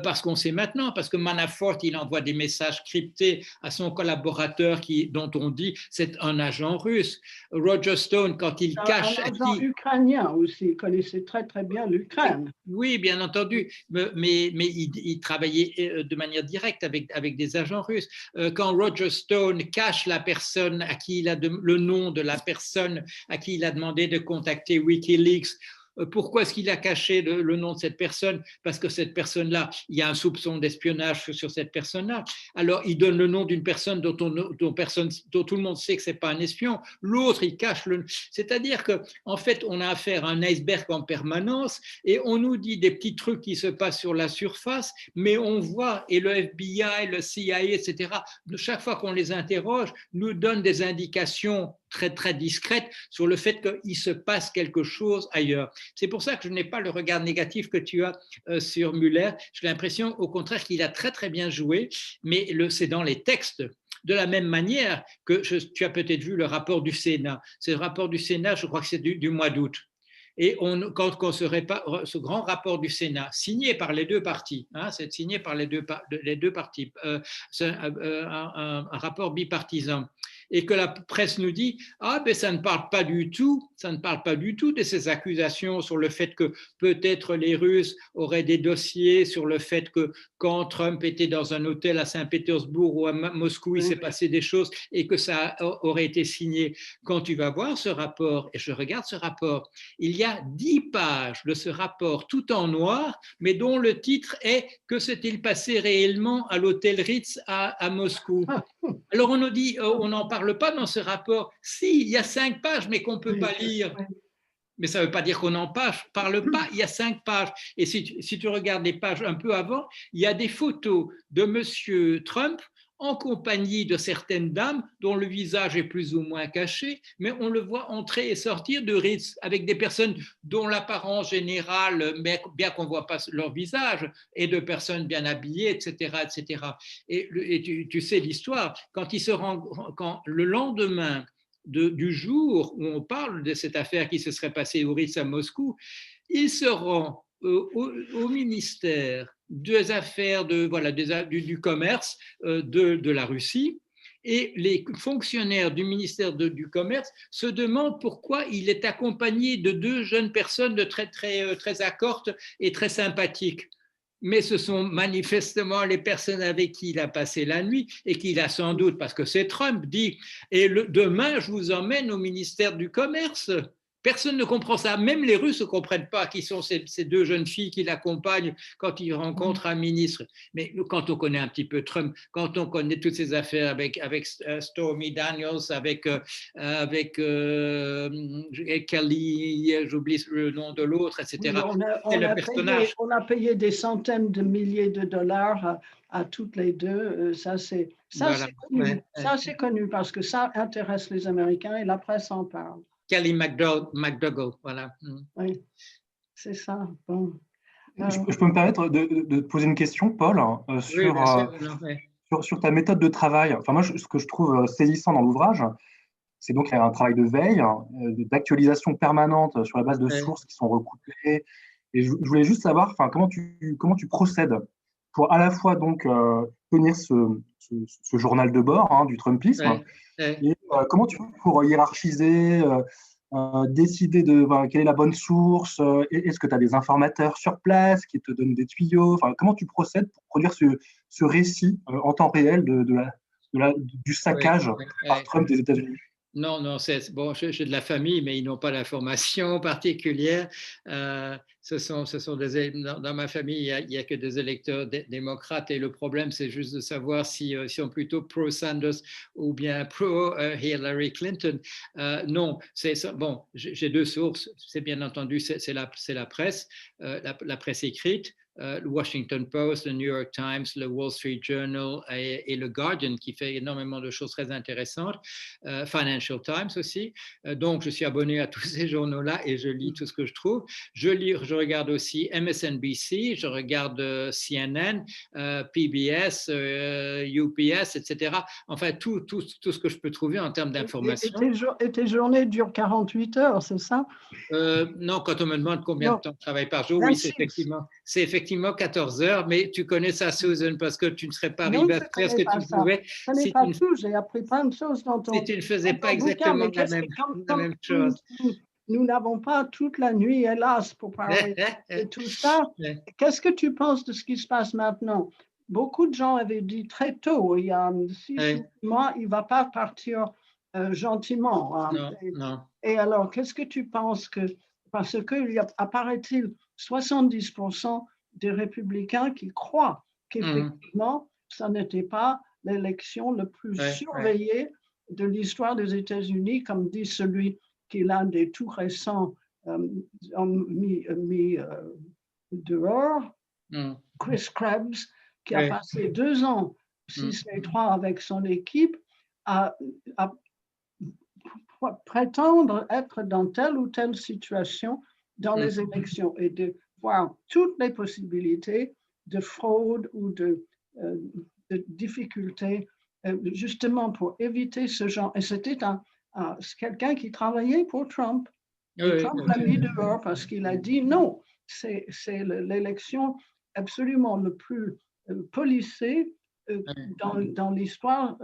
parce qu'on sait maintenant, parce que Manafort, il envoie des messages cryptés à son collaborateur dont on dit c'est un agent russe. Roger Stone, quand il cache un agent ukrainien aussi, il connaissait très très bien l'Ukraine. Oui, bien entendu, mais il travaillait de manière directe avec des agents russes. Quand Roger Stone cache la personne à qui il a le nom de la personne à qui il a demandé de contacter WikiLeaks, pourquoi est-ce qu'il a caché le nom de cette personne? Parce que cette personne-là, il y a un soupçon d'espionnage sur cette personne-là. Alors, il donne le nom d'une personne dont tout le monde sait que ce n'est pas un espion. L'autre, il cache le... C'est-à-dire qu'en fait, on a affaire à un iceberg en permanence et on nous dit des petits trucs qui se passent sur la surface, mais on voit, et le FBI, le CIA, etc., chaque fois qu'on les interroge, nous donnent des indications très, très discrètes sur le fait qu'il se passe quelque chose ailleurs. C'est pour ça que je n'ai pas le regard négatif que tu as sur Mueller. J'ai l'impression, au contraire, qu'il a très, très bien joué, mais c'est dans les textes. De la même manière que tu as peut-être vu le rapport du Sénat. C'est le rapport du Sénat, je crois que c'est du mois d'août. Et quand ce grand rapport du Sénat, signé par les deux partis, c'est signé par les deux partis, c'est un rapport bipartisan, et que la presse nous dit ben ça ne parle pas du tout de ces accusations sur le fait que peut-être les Russes auraient des dossiers sur le fait que quand Trump était dans un hôtel à Saint-Pétersbourg ou à Moscou, il s'est passé des choses et que ça aurait été signé. Quand tu vas voir ce rapport, et je regarde ce rapport, il y a 10 pages de ce rapport tout en noir, mais dont le titre est « Que s'est-il passé réellement à l'hôtel Ritz à Moscou ?» Alors on nous dit, on n'en parle pas dans ce rapport. Si, il y a 5 pages, mais qu'on ne peut pas lire. Mais ça ne veut pas dire qu'on n'en parle pas, il y a 5 pages. Et si tu regardes les pages un peu avant, il y a des photos de M. Trump en compagnie de certaines dames dont le visage est plus ou moins caché, mais on le voit entrer et sortir de Ritz avec des personnes dont l'apparence générale, bien qu'on ne voit pas leur visage, est de personnes bien habillées, etc. etc. Et tu sais l'histoire, quand le lendemain du jour où on parle de cette affaire qui se serait passée au Ritz à Moscou, il se rend au ministère des affaires du commerce de la Russie, Et les fonctionnaires du ministère du Commerce se demandent pourquoi il est accompagné de 2 jeunes personnes de très accortes et très sympathiques. Mais ce sont manifestement les personnes avec qui il a passé la nuit et qu'il a sans doute, parce que c'est Trump, dit « Et demain, je vous emmène au ministère du Commerce ». Personne ne comprend ça. Même les Russes ne comprennent pas qui sont ces 2 jeunes filles qui l'accompagnent quand ils rencontrent un ministre. Mais quand on connaît un petit peu Trump, quand on connaît toutes ces affaires avec Stormy Daniels, avec Kelly, j'oublie le nom de l'autre, etc. Oui, on a payé des centaines de milliers de dollars à toutes les 2. Ça, c'est connu. Ouais. Ça, c'est connu parce que ça intéresse les Américains et la presse en parle. Kelly McDougal, voilà. Oui, c'est ça. Bon. Je peux me permettre de te poser une question, Paul, sur ta méthode de travail. Enfin, moi, ce que je trouve saisissant dans l'ouvrage, c'est donc un travail de veille, d'actualisation permanente sur la base de sources qui sont recoupées. Et je voulais juste savoir, enfin, comment tu procèdes pour à la fois donc tenir ce journal de bord du Trumpisme, et comment tu fais pour hiérarchiser, décider de quelle est la bonne source, est-ce que tu as des informateurs sur place qui te donnent des tuyaux, enfin, comment tu procèdes pour produire ce récit en temps réel du saccage par Trump des États-Unis? Non, bon, j'ai de la famille, mais ils n'ont pas d'informations particulières. Dans ma famille, il n'y a que des électeurs démocrates et le problème, c'est juste de savoir si sont plutôt pro-Sanders ou bien pro-Hillary Clinton. Non, bon, j'ai 2 sources. C'est bien entendu, c'est la presse, la presse écrite. Le Washington Post, le New York Times, le Wall Street Journal et le Guardian qui fait énormément de choses très intéressantes, Financial Times aussi. Donc, je suis abonné à tous ces journaux-là et je lis tout ce que je trouve. Je regarde aussi MSNBC, je regarde CNN, PBS, UPS, etc. Enfin, tout ce que je peux trouver en termes d'informations. Et tes journées durent 48 heures, c'est ça? Non, quand on me demande combien de temps je travaille par jour, oui, c'est effectivement 14 heures, mais tu connais ça, Susan, parce que tu ne serais pas arrivé à faire ce que tu pouvais. Je ne connais pas tout, j'ai appris plein de choses dans ton si tu ne faisais pas exactement la même chose. Nous n'avons pas toute la nuit, hélas, pour parler de tout ça. Qu'est-ce que tu penses de ce qui se passe maintenant? Beaucoup de gens avaient dit très tôt, il y a 6 mois, il ne va pas partir gentiment. Non. Et alors, qu'est-ce que tu penses parce qu'il y a, apparaît-il, 70% des républicains qui croient qu'effectivement, ça n'était pas l'élection la plus surveillée de l'histoire des États-Unis, comme dit celui qui est l'un des tout récents mis dehors, Chris Krebs, qui a passé 2 ans, 6 et 3 avec son équipe, à prétendre être dans telle ou telle situation dans les élections et de voir toutes les possibilités de fraude ou de difficultés, justement pour éviter ce genre. Et c'était quelqu'un qui travaillait pour Trump. Et Trump l'a mis dehors parce qu'il a dit non, c'est l'élection absolument le plus policée dans l'histoire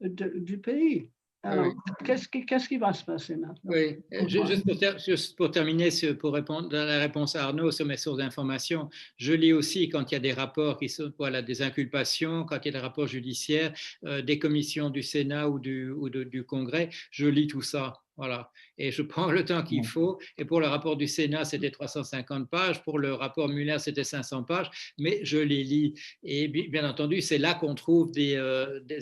du pays. Alors, qu'est-ce qui va se passer maintenant? Oui, juste pour terminer, pour répondre à la réponse à Arnaud sur mes sources d'information, je lis aussi quand il y a des rapports qui sont, des inculpations, quand il y a des rapports judiciaires, des commissions du Sénat ou du Congrès, je lis tout ça. Voilà. Et je prends le temps qu'il faut. Et pour le rapport du Sénat, c'était 350 pages. Pour le rapport Muller, c'était 500 pages. Mais je les lis. Et bien entendu, c'est là qu'on trouve des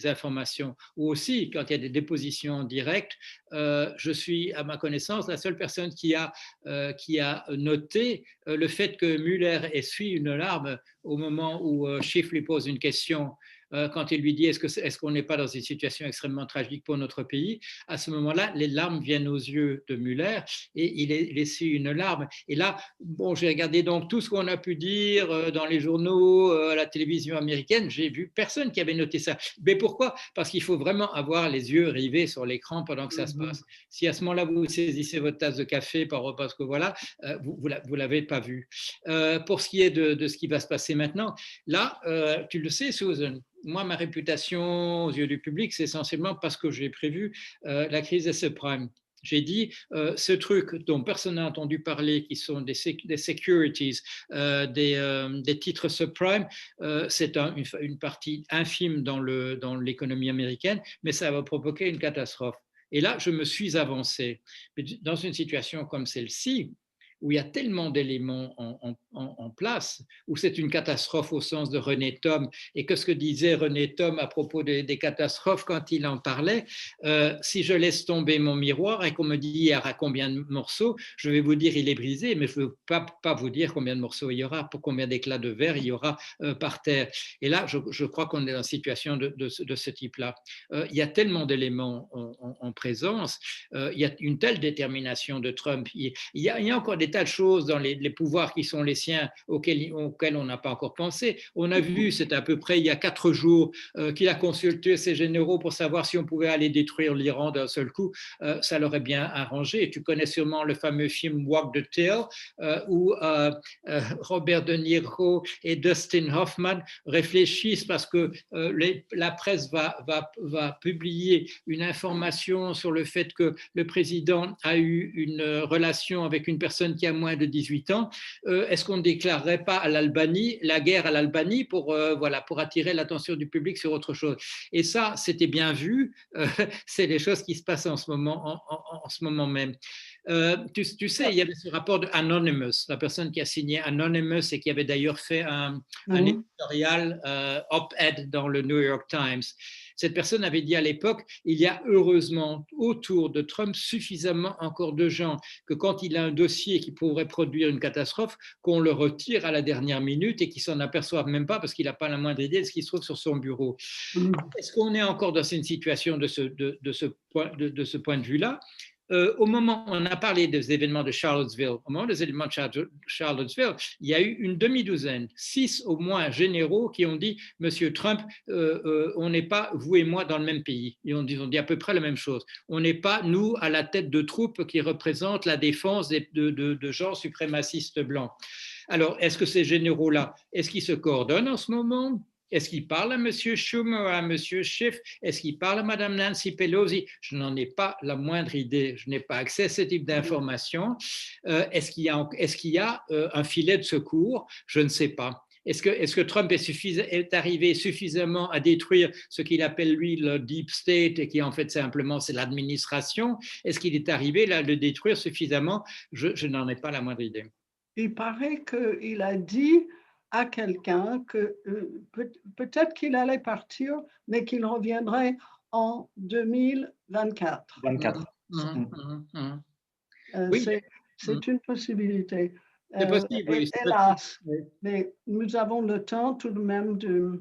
informations. Ou aussi, quand il y a des dépositions directes, je suis, à ma connaissance, la seule personne qui a noté le fait que Muller essuie une larme au moment où Schiff lui pose une question. Quand il lui dit est-ce qu'on n'est pas dans une situation extrêmement tragique pour notre pays, à ce moment-là, les larmes viennent aux yeux de Muller et il essuie une larme. Et là, bon, j'ai regardé donc tout ce qu'on a pu dire dans les journaux, à la télévision américaine, j'ai vu personne qui avait noté ça. Mais pourquoi? Parce qu'il faut vraiment avoir les yeux rivés sur l'écran pendant que ça se passe. Si à ce moment-là, vous saisissez votre tasse de café parce que voilà, vous ne l'avez pas vu. Pour ce qui est de ce qui va se passer maintenant, là, tu le sais, Susan, moi, ma réputation aux yeux du public, c'est essentiellement parce que j'ai prévu la crise des subprimes. J'ai dit, ce truc dont personne n'a entendu parler, qui sont des securities, des titres subprime, c'est une partie infime dans l'économie américaine, mais ça va provoquer une catastrophe. Et là, je me suis avancé. Mais dans une situation comme celle-ci, où il y a tellement d'éléments en place, où c'est une catastrophe au sens de René Thom, et que ce que disait René Thom à propos des catastrophes quand il en parlait, si je laisse tomber mon miroir et qu'on me dit il y aura combien de morceaux, je vais vous dire il est brisé, mais je ne veux pas vous dire combien de morceaux il y aura, pour combien d'éclats de verre il y aura par terre. Et là, je crois qu'on est dans une situation de ce type-là. Il y a tellement d'éléments en présence, il y a une telle détermination de Trump, il y a encore des tas de choses dans les pouvoirs qui sont les siens auxquels on n'a pas encore pensé. On a vu, c'est à peu près il y a 4 jours, qu'il a consulté ses généraux pour savoir si on pouvait aller détruire l'Iran d'un seul coup. Ça l'aurait bien arrangé. Tu connais sûrement le fameux film Walk the Tail, où Robert De Niro et Dustin Hoffman réfléchissent parce que la presse va publier une information sur le fait que le président a eu une relation avec une personne qui a moins de 18 ans, est-ce qu'on ne déclarerait pas à l'Albanie la guerre à l'Albanie pour attirer l'attention du public sur autre chose? Et ça, c'était bien vu. C'est les choses qui se passent en ce moment même. Tu sais, il y avait ce rapport de Anonymous, la personne qui a signé Anonymous et qui avait d'ailleurs fait un éditorial op-ed dans le New York Times. Cette personne avait dit à l'époque, il y a heureusement autour de Trump suffisamment encore de gens que quand il a un dossier qui pourrait produire une catastrophe, qu'on le retire à la dernière minute et qu'il s'en aperçoive même pas parce qu'il n'a pas la moindre idée de ce qui se trouve sur son bureau. Est-ce qu'on est encore dans une situation de ce point de vue-là? Au moment où on a parlé des événements de Charlottesville, au moment des événements de Charlottesville, il y a eu une demi-douzaine, 6 au moins généraux qui ont dit « Monsieur Trump, on n'est pas, vous et moi, dans le même pays. » Et on dit à peu près la même chose. On n'est pas, nous, à la tête de troupes qui représentent la défense de gens suprémacistes blancs. Alors, est-ce que ces généraux-là, est-ce qu'ils se coordonnent en ce moment ? Est-ce qu'il parle à M. Schumer, à M. Schiff? Est-ce qu'il parle à Mme Nancy Pelosi? Je n'en ai pas la moindre idée. Je n'ai pas accès à ce type d'informations. Est-ce qu'il y a un filet de secours? Je ne sais pas. Est-ce que Trump est arrivé suffisamment à détruire ce qu'il appelle, lui, le deep state, et qui en fait simplement c'est l'administration? Est-ce qu'il est arrivé là, à le détruire suffisamment? Je n'en ai pas la moindre idée. Il paraît qu'il a dit à quelqu'un que peut-être qu'il allait partir, mais qu'il reviendrait en 2024. 24. Oui. C'est une possibilité. C'est possible, oui. Hélas, mais nous avons le temps tout de même de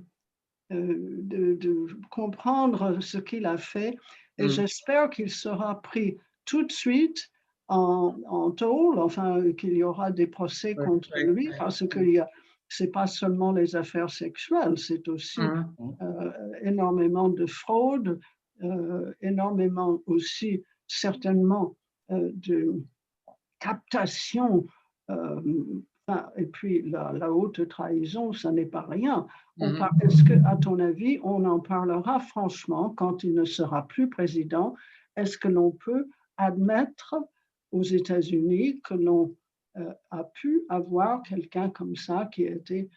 comprendre ce qu'il a fait, et j'espère qu'il sera pris tout de suite en tôle, enfin qu'il y aura des procès contre lui, parce que c'est pas seulement les affaires sexuelles, c'est aussi énormément de fraude, énormément aussi certainement de captation, et puis la haute trahison, ça n'est pas rien. Est-ce que, à ton avis, on en parlera franchement quand il ne sera plus président? Est-ce que l'on peut admettre aux États-Unis que l'on a pu avoir quelqu'un comme ça qui était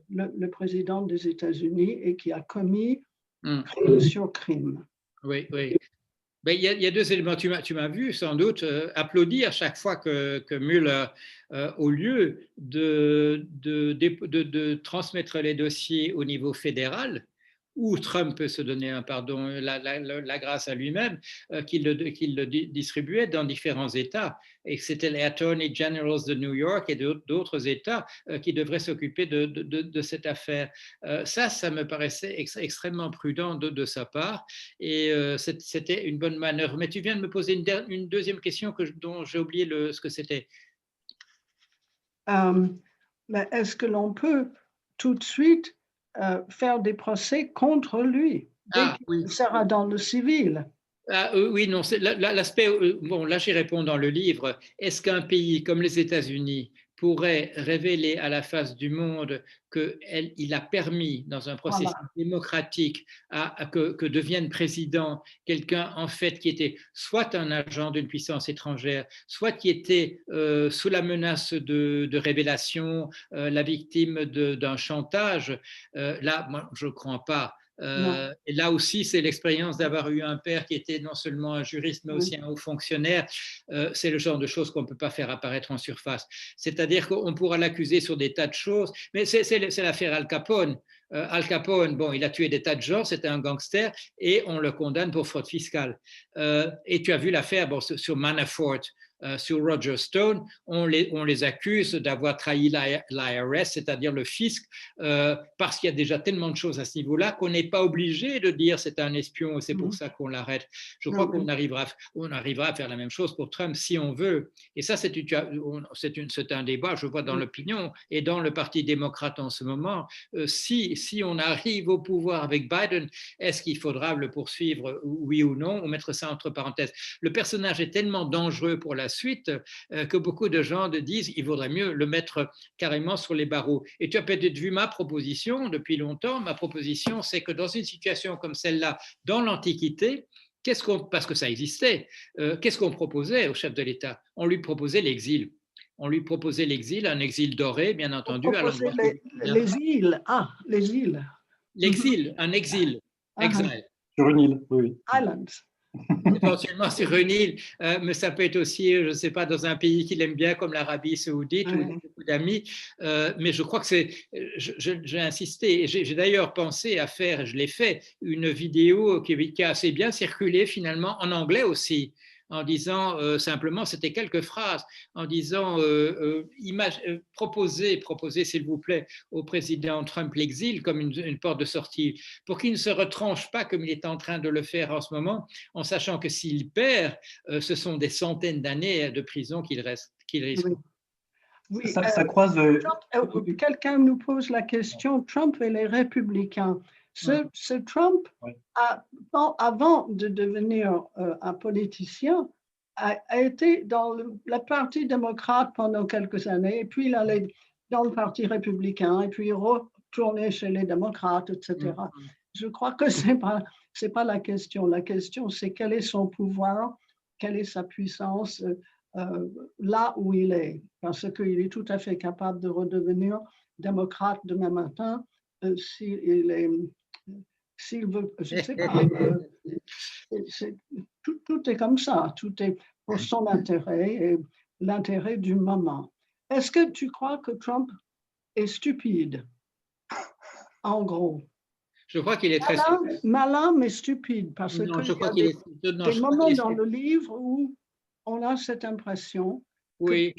le président des États-Unis et qui a commis crime sur crime? Oui, oui. Ben, il y a 2 éléments. Tu m'as vu sans doute applaudir chaque fois que Mueller, au lieu de transmettre les dossiers au niveau fédéral, où Trump peut se donner la grâce à lui-même, qu'il le distribuait dans différents États. Et c'était les Attorney Generals de New York et d'autres États qui devraient s'occuper de cette affaire. Ça me paraissait extrêmement prudent de sa part, et c'était une bonne manœuvre. Mais tu viens de me poser une deuxième question dont j'ai oublié ce que c'était. Mais est-ce que l'on peut tout de suite faire des procès contre lui dès qu'il sera dans le civil? Oui, non, l'aspect, bon, là j'y réponds dans le livre. Est-ce qu'un pays comme les États-Unis pourrait révéler à la face du monde qu'il a permis, dans un processus démocratique, que devienne président quelqu'un en fait qui était soit un agent d'une puissance étrangère, soit qui était sous la menace de révélation, la victime d'un chantage, là, moi, je ne crois pas. Et là aussi, c'est l'expérience d'avoir eu un père qui était non seulement un juriste, mais aussi un haut fonctionnaire. C'est le genre de choses qu'on ne peut pas faire apparaître en surface. C'est-à-dire qu'on pourra l'accuser sur des tas de choses, mais c'est l'affaire Al Capone. Al Capone, bon, il a tué des tas de gens, c'était un gangster, et on le condamne pour fraude fiscale. Et tu as vu l'affaire sur Manafort, sur Roger Stone, on les accuse d'avoir trahi l'IRS, c'est-à-dire le fisc, parce qu'il y a déjà tellement de choses à ce niveau-là qu'on n'est pas obligé de dire c'est un espion et c'est pour ça qu'on l'arrête. Je crois qu'on arrivera à faire la même chose pour Trump si on veut. Et ça, c'est un débat, je vois, dans l'opinion et dans le Parti démocrate en ce moment. Si on arrive au pouvoir avec Biden, est-ce qu'il faudra le poursuivre, oui ou non, ou mettre ça entre parenthèses? Le personnage est tellement dangereux pour la suite que beaucoup de gens disent qu'il vaudrait mieux le mettre carrément sur les barreaux. Et tu as peut-être vu ma proposition depuis longtemps. Ma proposition, c'est que dans une situation comme celle-là, dans l'Antiquité, parce que ça existait, qu'est-ce qu'on proposait au chef de l'État? On lui proposait l'exil. On lui proposait l'exil, un exil doré, bien entendu. Les îles. Ah, les îles. L'exil, un exil. Exil. Sur une île, oui. Islands. Éventuellement sur une île, mais ça peut être aussi, je ne sais pas, dans un pays qu'il aime bien comme l'Arabie Saoudite où il a beaucoup d'amis. Mais je crois que j'ai insisté. Et j'ai d'ailleurs pensé à faire, je l'ai fait, une vidéo qui a assez bien circulé finalement en anglais aussi, en disant simplement, c'était quelques phrases, en disant proposez s'il vous plaît au président Trump l'exil comme une porte de sortie, pour qu'il ne se retranche pas comme il est en train de le faire en ce moment, en sachant que s'il perd, ce sont des centaines d'années de prison qu'il risque. Oui. Ça croise. Quelqu'un nous pose la question, Trump et les républicains. Ce Trump, avant de devenir un politicien, a été dans le Parti démocrate pendant quelques années, et puis il allait dans le Parti républicain, et puis il retournait chez les démocrates, etc. Je crois que c'est pas la question. La question, c'est quel est son pouvoir, quelle est sa puissance là où il est, parce qu'il est tout à fait capable de redevenir démocrate demain matin s'il veut, je ne sais pas, tout est comme ça, tout est pour son intérêt et l'intérêt du moment. Est-ce que tu crois que Trump est stupide, en gros? Je crois qu'il est très malin, mais stupide, parce qu'il y a des moments dans le livre où on a cette impression qu'il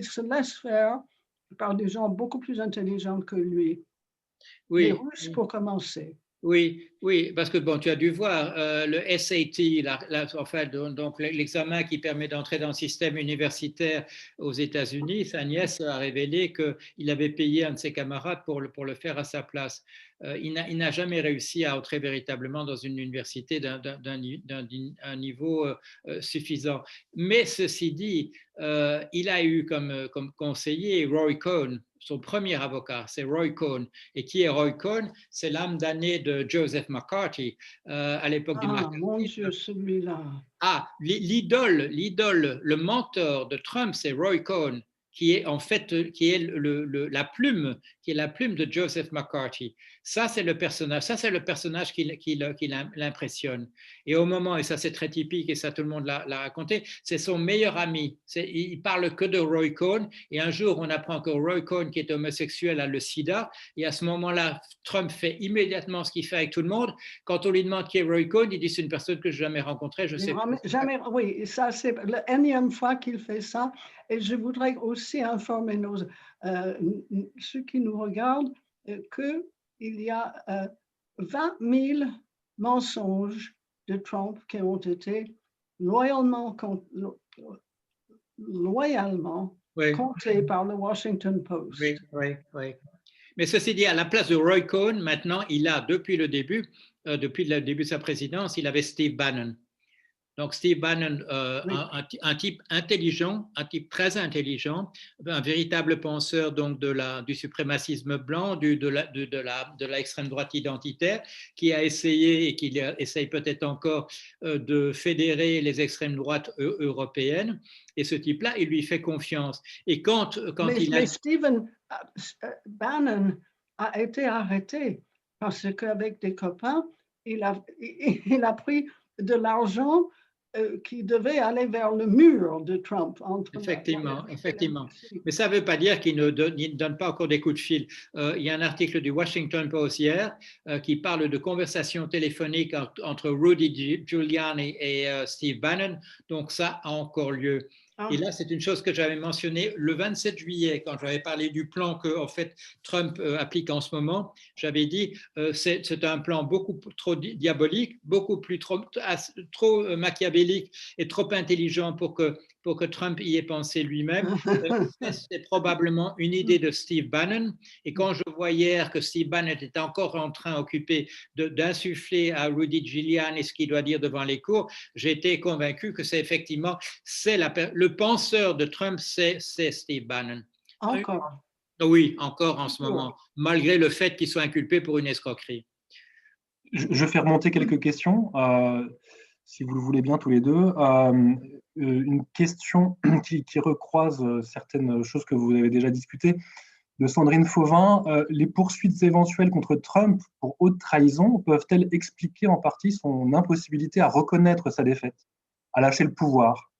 se laisse faire par des gens beaucoup plus intelligents que lui. Les Russes, pour commencer. Oui, parce que bon, tu as dû voir le SAT, donc l'examen qui permet d'entrer dans le système universitaire aux États-Unis. Sa nièce a révélé qu'il avait payé un de ses camarades pour le faire à sa place. Il n'a jamais réussi à entrer véritablement dans une université d'un niveau suffisant. Mais ceci dit, il a eu comme conseiller Roy Cohn. Son premier avocat, c'est Roy Cohn. Et qui est Roy Cohn? C'est l'âme damnée de Joseph McCarthy à l'époque du McCarthy. Mon Dieu, celui-là. L'idole, le mentor de Trump, c'est Roy Cohn, qui est en fait la plume de Joseph McCarthy. Ça, c'est le personnage qui l'impressionne. Et au moment, et ça c'est très typique, et ça tout le monde l'a raconté, c'est son meilleur ami. Il parle que de Roy Cohn, et un jour on apprend que Roy Cohn, qui est homosexuel, a le sida, et à ce moment-là, Trump fait immédiatement ce qu'il fait avec tout le monde. Quand on lui demande qui est Roy Cohn, il dit c'est une personne que je n'ai jamais rencontrée, je sais pas. Jamais, oui, ça c'est la énième fois qu'il fait ça. Et je voudrais aussi informer ceux qui nous regardent qu'il y a 20 000 mensonges de Trump qui ont été loyalement comptés par le Washington Post. Oui. Mais ceci dit, à la place de Roy Cohn, maintenant, il a, depuis le début de sa présidence, il avait Steve Bannon. Donc Steve Bannon, Oui. un type intelligent, un type très intelligent, un véritable penseur donc du suprémacisme blanc, de l'extrême droite identitaire, qui a essayé et qui essaye peut-être encore de fédérer les extrêmes droites européennes. Et ce type-là, il lui fait confiance. Et quand mais Stephen Bannon a été arrêté parce qu'avec des copains, il a pris de l'argent qui devait aller vers le mur de Trump. Effectivement, effectivement. Mais ça ne veut pas dire qu'il ne donne pas encore des coups de fil. Il y a un article du Washington Post hier qui parle de conversations téléphoniques entre Rudy Giuliani et Steve Bannon. Donc ça a encore lieu. Et là, c'est une chose que j'avais mentionnée le 27 juillet, quand j'avais parlé du plan que en fait, Trump applique en ce moment. J'avais dit c'est un plan beaucoup trop diabolique, beaucoup plus trop machiavélique et trop intelligent pour que Trump y ait pensé lui-même. C'est probablement une idée de Steve Bannon. Et quand je vois hier que Steve Bannon était encore en train occupé d'insuffler à Rudy Giuliani ce qu'il doit dire devant les cours, j'ai été convaincu que c'est effectivement le penseur de Trump, c'est Steve Bannon. Encore. Oui, encore en ce moment, malgré le fait qu'il soit inculpé pour une escroquerie. Je fais remonter quelques questions, si vous le voulez bien tous les deux. Une question qui recroise certaines choses que vous avez déjà discutées de Sandrine Fauvin. Les poursuites éventuelles contre Trump pour haute trahison peuvent-elles expliquer en partie son impossibilité à reconnaître sa défaite, à lâcher le pouvoir?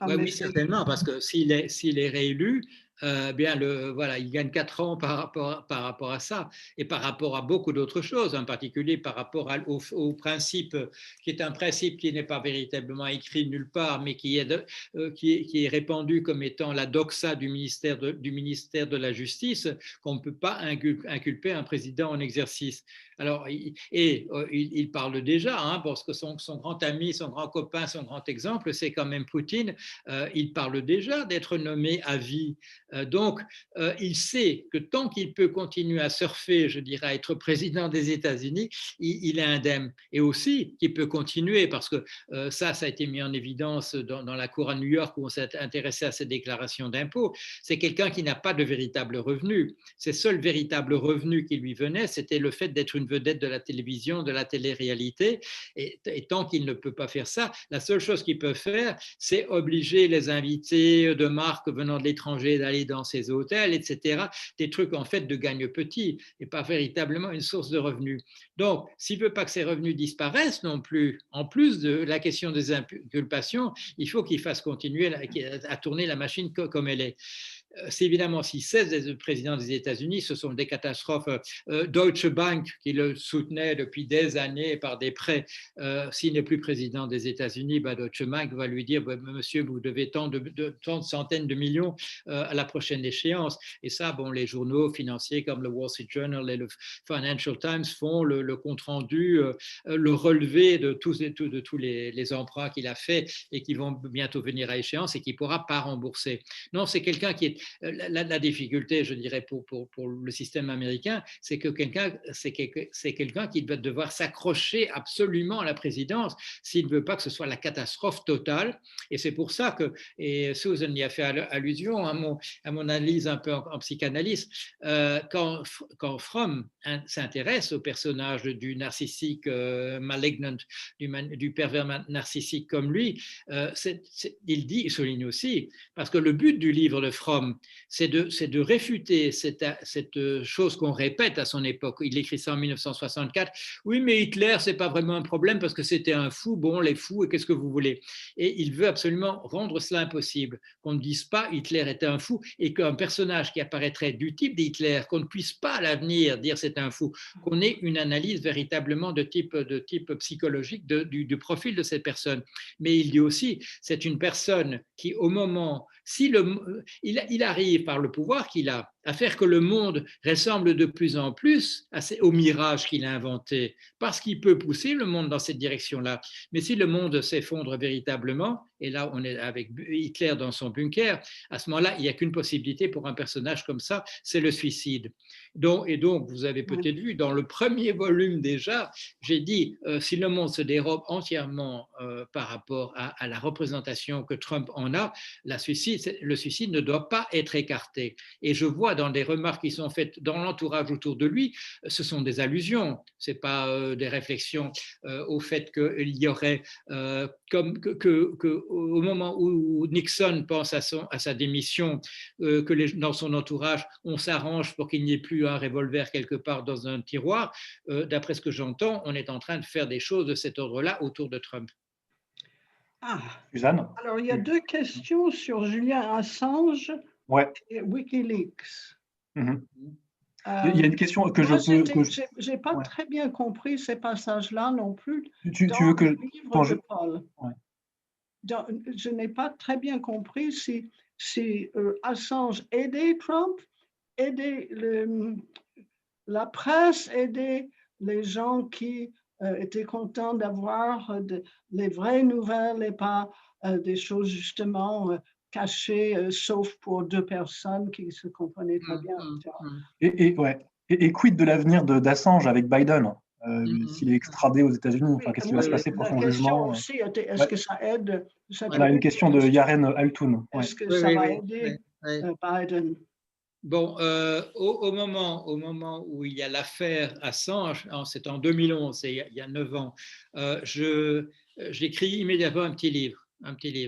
Oui, certainement, parce que s'il est réélu, bien voilà, il gagne 4 ans par rapport à ça et par rapport à beaucoup d'autres choses, en particulier par rapport au principe qui est un principe qui n'est pas véritablement écrit nulle part, mais qui est répandu comme étant la doxa du ministère de la Justice, qu'on ne peut pas inculper un président en exercice. Alors, il parle déjà, hein, parce que son grand ami, son grand copain, son grand exemple, c'est quand même Poutine. Il parle déjà d'être nommé à vie. Donc, il sait que tant qu'il peut continuer à surfer, je dirais, à être président des États-Unis, il est indemne. Et aussi qu'il peut continuer, parce que ça a été mis en évidence dans la cour à New York où on s'est intéressé à ces déclarations d'impôts. C'est quelqu'un qui n'a pas de véritable revenu. Ses seuls véritables revenus qui lui venaient, c'était le fait d'être une vedette de la télévision, de la télé-réalité. Et tant qu'il ne peut pas faire ça, la seule chose qu'il peut faire, c'est obliger les invités de marque venant de l'étranger d'aller dans ces hôtels, etc. Des trucs en fait de gagne-petit et pas véritablement une source de revenus. Donc, s'il ne veut pas que ces revenus disparaissent non plus, en plus de la question des inculpations, il faut qu'il fasse continuer à tourner la machine comme elle est. C'est évidemment, s'il cesse d'être président des États-Unis, ce sont des catastrophes. Deutsche Bank, qui le soutenait depuis des années par des prêts, s'il n'est plus président des États-Unis, Deutsche Bank va lui dire monsieur, vous devez tant de centaines de millions à la prochaine échéance. Et ça, bon, les journaux financiers comme le Wall Street Journal et le Financial Times font le compte-rendu, le relevé de tous les emprunts qu'il a fait et qui vont bientôt venir à échéance et qu'il ne pourra pas rembourser. Non, c'est quelqu'un qui est la difficulté, je dirais, pour le système américain, c'est que c'est quelqu'un qui va devoir s'accrocher absolument à la présidence s'il ne veut pas que ce soit la catastrophe totale. Et c'est pour ça que, et Susan y a fait allusion à mon analyse un peu en psychanalyse, quand Fromm s'intéresse au personnage du narcissique malignant, du pervers narcissique comme lui, il souligne aussi, parce que le but du livre de Fromm, c'est de réfuter cette chose qu'on répète à son époque. Il écrit ça en 1964. Oui, mais Hitler, c'est pas vraiment un problème parce que c'était un fou. Bon, les fous, et qu'est-ce que vous voulez? Et il veut absolument rendre cela impossible, qu'on ne dise pas Hitler était un fou et qu'un personnage qui apparaîtrait du type d'Hitler, qu'on ne puisse pas à l'avenir dire c'est un fou, qu'on ait une analyse véritablement de type psychologique du profil de cette personne. Mais il dit aussi, c'est une personne qui, au moment, il il arrive par le pouvoir qu'il a à faire que le monde ressemble de plus en plus au mirage qu'il a inventé, parce qu'il peut pousser le monde dans cette direction-là. Mais si le monde s'effondre véritablement, et là on est avec Hitler dans son bunker, à ce moment-là, il n'y a qu'une possibilité pour un personnage comme ça, c'est le suicide. Et donc, vous avez peut-être vu, dans le premier volume déjà, j'ai dit, si le monde se dérobe entièrement par rapport à la représentation que Trump en a, le suicide ne doit pas être écarté. Et je vois dans des remarques qui sont faites dans l'entourage autour de lui, ce sont des allusions, ce n'est pas des réflexions au fait qu'il y aurait, au moment où Nixon pense à sa démission, dans son entourage, on s'arrange pour qu'il n'y ait plus un revolver quelque part dans un tiroir. D'après ce que j'entends, on est en train de faire des choses de cet ordre-là autour de Trump. Suzanne? Alors, il y a deux questions sur Julian Assange et Wikileaks. Il y a une question que moi, je peux... Je n'ai pas très bien compris ces passages-là non plus tu veux que... le livre de Paul. Je n'ai pas très bien compris si Assange aidait Trump, aidait la presse, aidait les gens qui étaient contents d'avoir les vraies nouvelles et pas des choses justement cachées, sauf pour deux personnes qui se comprenaient très bien. Et quid de l'avenir d'Assange avec Biden? S'il est extradé aux États-Unis, enfin, qu'est-ce qui va se passer pour son jugement? Aussi, est-ce que ça aide? On a une question de Yaren Altoun. Est-ce que ça va aider Biden? Bon, au moment où il y a l'affaire Assange, c'est en 2011, il y a 9 ans, j'écris immédiatement un petit livre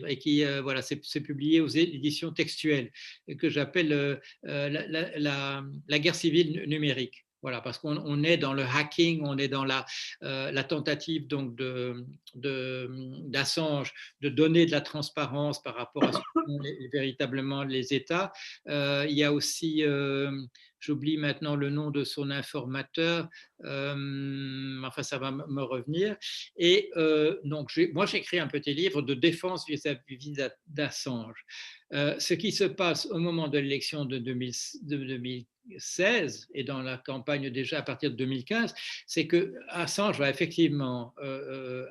et qui voilà, c'est publié aux éditions textuelles que j'appelle la guerre civile numérique. Voilà, parce qu'on est dans le hacking, on est dans la tentative donc d'Assange de donner de la transparence par rapport à ce que font véritablement les États. Il y a aussi, j'oublie maintenant le nom de son informateur, enfin ça va me revenir. Et donc moi j'écris un petit livre de défense vis-à-vis d'Assange. Ce qui se passe au moment de l'élection de 2016 et dans la campagne déjà à partir de 2015, c'est que Assange va effectivement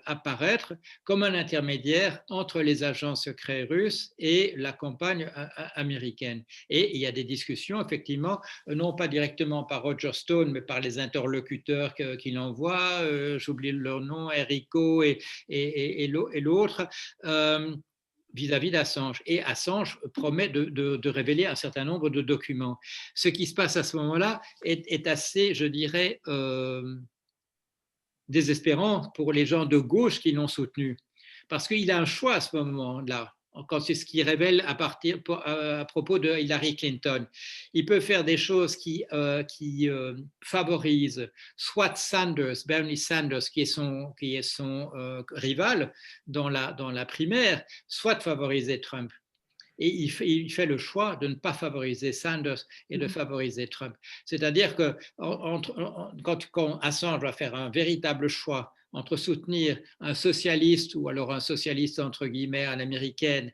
apparaître comme un intermédiaire entre les agents secrets russes et la campagne américaine. Et il y a des discussions, effectivement, non pas directement par Roger Stone, mais par les interlocuteurs qu'il envoie, j'oublie leur nom, Enrico et l'autre, vis-à-vis d'Assange. Et Assange promet de révéler un certain nombre de documents. Ce qui se passe à ce moment-là est assez, je dirais, désespérant pour les gens de gauche qui l'ont soutenu. Parce qu'il a un choix à ce moment-là. Quand c'est ce qu'il révèle à propos de Hillary Clinton. Il peut faire des choses qui favorisent soit Bernie Sanders, qui est son rival dans la primaire, soit favoriser Trump. Et il fait le choix de ne pas favoriser Sanders et de favoriser Trump. C'est-à-dire que quand Assange va faire un véritable choix entre soutenir un socialiste ou alors un socialiste entre guillemets à l'américaine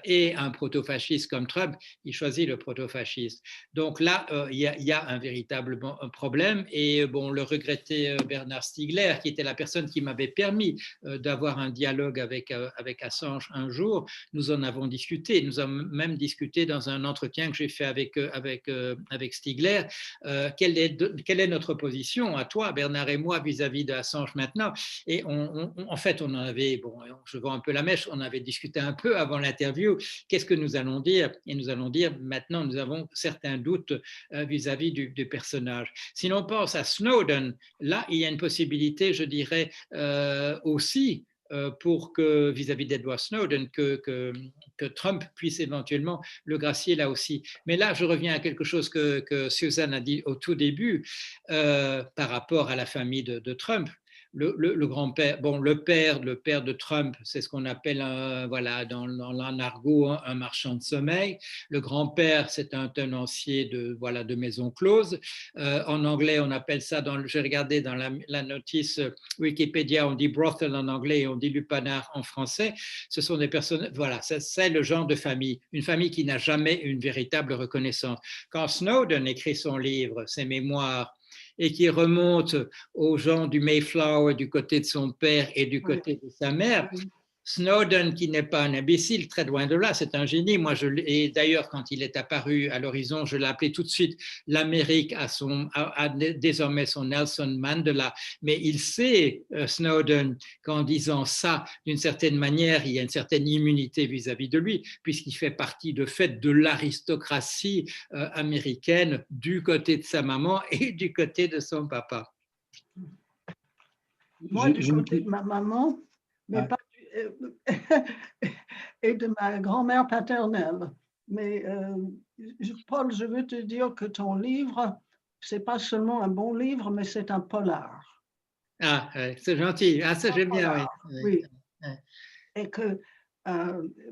et un proto-fasciste comme Trump, il choisit le proto-fasciste. Donc là, il y a un véritable problème et bon, le regretté Bernard Stiegler, qui était la personne qui m'avait permis d'avoir un dialogue avec Assange un jour, nous en avons discuté. Nous avons même discuté dans un entretien que j'ai fait avec Stiegler. Quelle est notre position à toi, Bernard et moi, vis-à-vis d'Assange maintenant? Et en fait, on en avait, bon, je vends un peu la mèche, on avait discuté un peu avant l'interview, qu'est-ce que nous allons dire? Et nous allons dire, maintenant, nous avons certains doutes vis-à-vis du personnage. Si l'on pense à Snowden, là, il y a une possibilité, je dirais, aussi, pour que, vis-à-vis d'Edward Snowden, que Trump puisse éventuellement le gracier là aussi. Mais là, je reviens à quelque chose que Suzanne a dit au tout début par rapport à la famille de Trump. le grand-père, bon, le père de Trump, c'est ce qu'on appelle, voilà, dans l'argot, un marchand de sommeil. Le grand-père, c'est un tenancier voilà, de maison close. En anglais, on appelle ça, j'ai regardé dans la notice Wikipédia, on dit brothel en anglais et on dit lupanar en français. Ce sont des personnes, voilà, c'est le genre de famille, une famille qui n'a jamais une véritable reconnaissance. Quand Snowden écrit son livre, ses mémoires, et qui remonte aux gens du Mayflower du côté de son père et du côté de sa mère, Snowden, qui n'est pas un imbécile, très loin de là, c'est un génie. Moi, et d'ailleurs, quand il est apparu à l'horizon, je l'ai appelé tout de suite l'Amérique a désormais son Nelson Mandela. Mais il sait, Snowden, qu'en disant ça, d'une certaine manière, il y a une certaine immunité vis-à-vis de lui, puisqu'il fait partie de fait de l'aristocratie américaine du côté de sa maman et du côté de son papa. Moi, du côté de ma maman, mais pas et de ma grand-mère paternelle. Mais Paul, je veux te dire que ton livre, c'est pas seulement un bon livre, mais c'est un polar. Ah, c'est gentil. Ah, ça j'aime bien, oui. Et que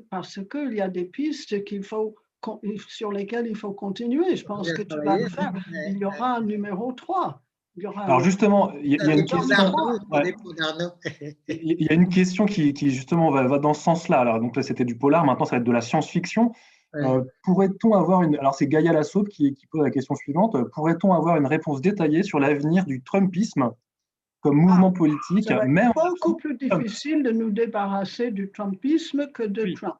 parce qu'il y a des pistes sur lesquelles il faut continuer. Je pense que tu vas le faire. Il y aura un numéro 3. Alors justement, il y a une question. Il y a une question qui justement va dans ce sens-là. Alors donc là, c'était du polar. Maintenant, ça va être de la science-fiction. Pourrait-on avoir alors c'est Gaïa Lassaube qui pose la question suivante. Pourrait-on avoir une réponse détaillée sur l'avenir du Trumpisme comme mouvement politique, ça va être beaucoup plus difficile de nous débarrasser du Trumpisme que de Trump.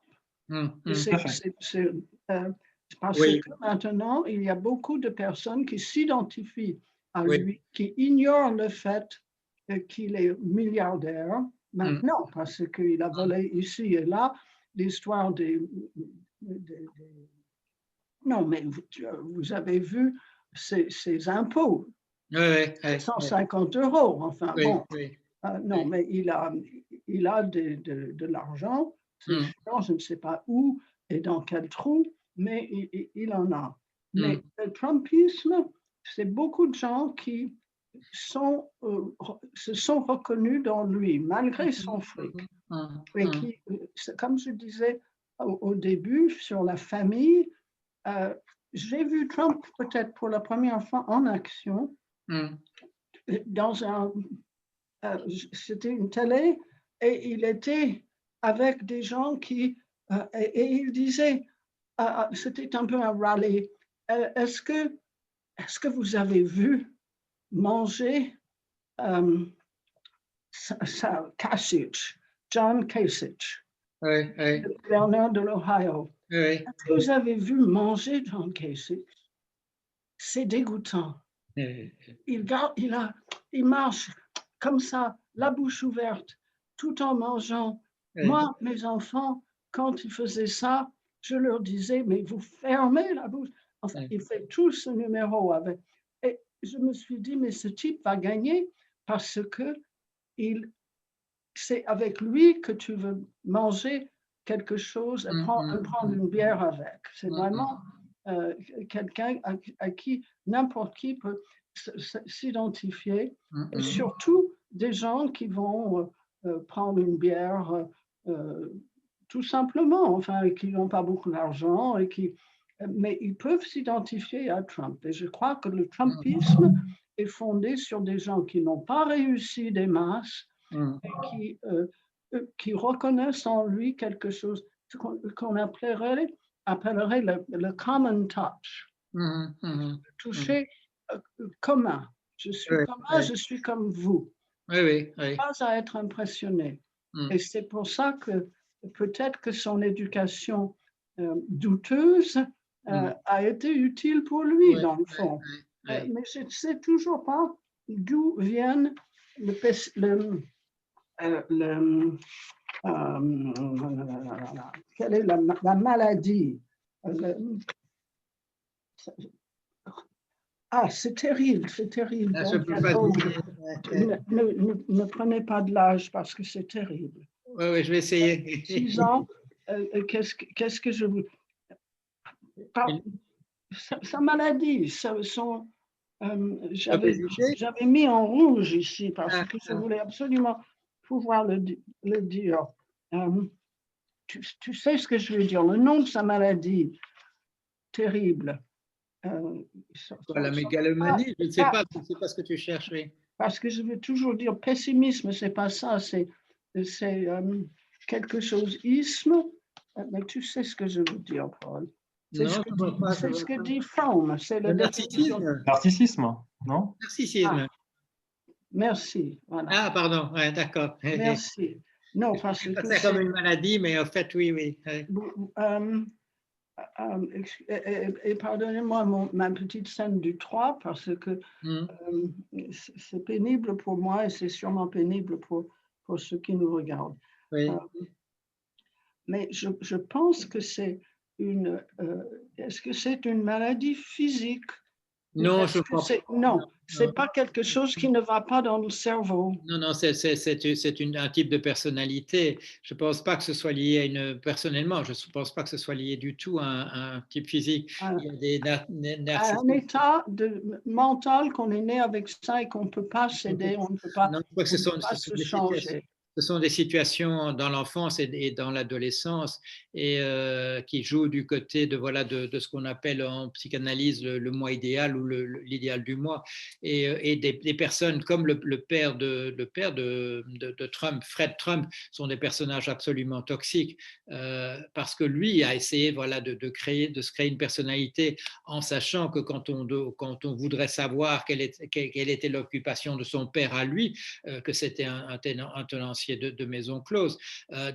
Parce que maintenant, il y a beaucoup de personnes qui s'identifient à lui, qui ignorent le fait qu'il est milliardaire maintenant, parce qu'il a volé ici et là. L'histoire non, mais vous avez vu ses impôts. 150 €, enfin bon. Non, mais il a de l'argent, je ne sais pas où et dans quel trou, mais il en a. Mais le Trumpisme, c'est beaucoup de gens qui se sont reconnus dans lui, malgré son fric. Et qui, comme je disais au début, sur la famille, j'ai vu Trump peut-être pour la première fois en action dans c'était une télé et il était avec des gens qui et il disait c'était un peu un rallye. Est-ce que vous avez vu manger Kasich, John Kasich, le gouverneur de l'Ohio? Est-ce que vous avez vu manger John Kasich? C'est dégoûtant. Il marche comme ça, la bouche ouverte, tout en mangeant. Moi, mes enfants, quand ils faisaient ça, je leur disais, mais vous fermez la bouche. Enfin, il fait tout ce numéro avec. Et je me suis dit, mais ce type va gagner parce que c'est avec lui que tu veux manger quelque chose et prendre une bière avec. C'est vraiment quelqu'un à qui n'importe qui peut s'identifier, et surtout des gens qui vont prendre une bière tout simplement, enfin, qui n'ont pas beaucoup d'argent, mais ils peuvent s'identifier à Trump. Et je crois que le Trumpisme est fondé sur des gens qui n'ont pas réussi des masses et qui reconnaissent en lui quelque chose qu'on appellerait le common touch. Toucher commun. Je suis commun, je suis comme vous. Pas à être impressionné. Et c'est pour ça que peut-être que son éducation douteuse a été utile pour lui, dans le fond. Mais je ne sais toujours pas d'où viennent quelle est la maladie. C'est terrible, c'est terrible. Ne prenez pas de l'âge parce que c'est terrible. Oui, je vais essayer. 6 ans, qu'est-ce que je vous... Sa maladie, son J'avais mis en rouge ici parce que je Ah, voulais absolument pouvoir le dire. Tu sais ce que je veux dire, le nom de sa maladie terrible. la mégalomanie, je ne sais pas ce que tu cherches. Oui. Parce que je veux toujours dire pessimisme, c'est pas ça, c'est quelque chose isme, mais tu sais ce que je veux dire, Paul. C'est Non, ce que dit Fromm, c'est la le définition. narcissisme. Narcissisme, non? Narcissisme. Merci, voilà. Ah, pardon, ouais, d'accord. Merci. Non, parce Je que pas ça comme une maladie, mais en fait, oui, oui. et pardonnez-moi ma petite scène du 3 parce que Mm. c'est pénible pour moi et c'est sûrement pénible pour ceux qui nous regardent. Oui. Mais je pense que c'est est-ce que c'est une maladie physique? Non, je crois pas. Non, Non, c'est pas quelque chose qui ne va pas dans le cerveau. non, c'est un type de personnalité. Je ne pense pas que ce soit lié à personnellement, je ne pense pas que ce soit lié du tout à un type physique. Il y a des Un état mental qu'on est né avec ça et qu'on ne peut pas céder, on ne peut pas, non, je crois que se changer. ce sont des situations dans l'enfance et dans l'adolescence et qui jouent du côté de ce qu'on appelle en psychanalyse le moi idéal ou l'idéal du moi. Et des personnes comme le père de Trump, Fred Trump, sont des personnages absolument toxiques parce que lui a essayé de se créer une personnalité en sachant que quand on voudrait savoir quelle était l'occupation de son père à lui, que c'était un tenancier de maison close.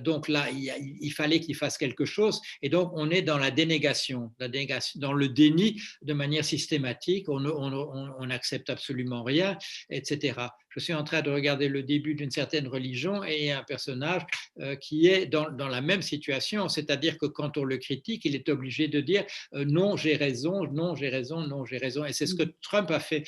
Donc là, il fallait qu'il fasse quelque chose. Et donc, on est dans la dénégation, dans le déni de manière systématique. On n'accepte absolument rien, etc. Je suis en train de regarder le début d'une certaine religion et un personnage qui est dans la même situation, c'est-à-dire que quand on le critique, il est obligé de dire non, j'ai raison, non, j'ai raison, non, j'ai raison. Et c'est ce que Trump a fait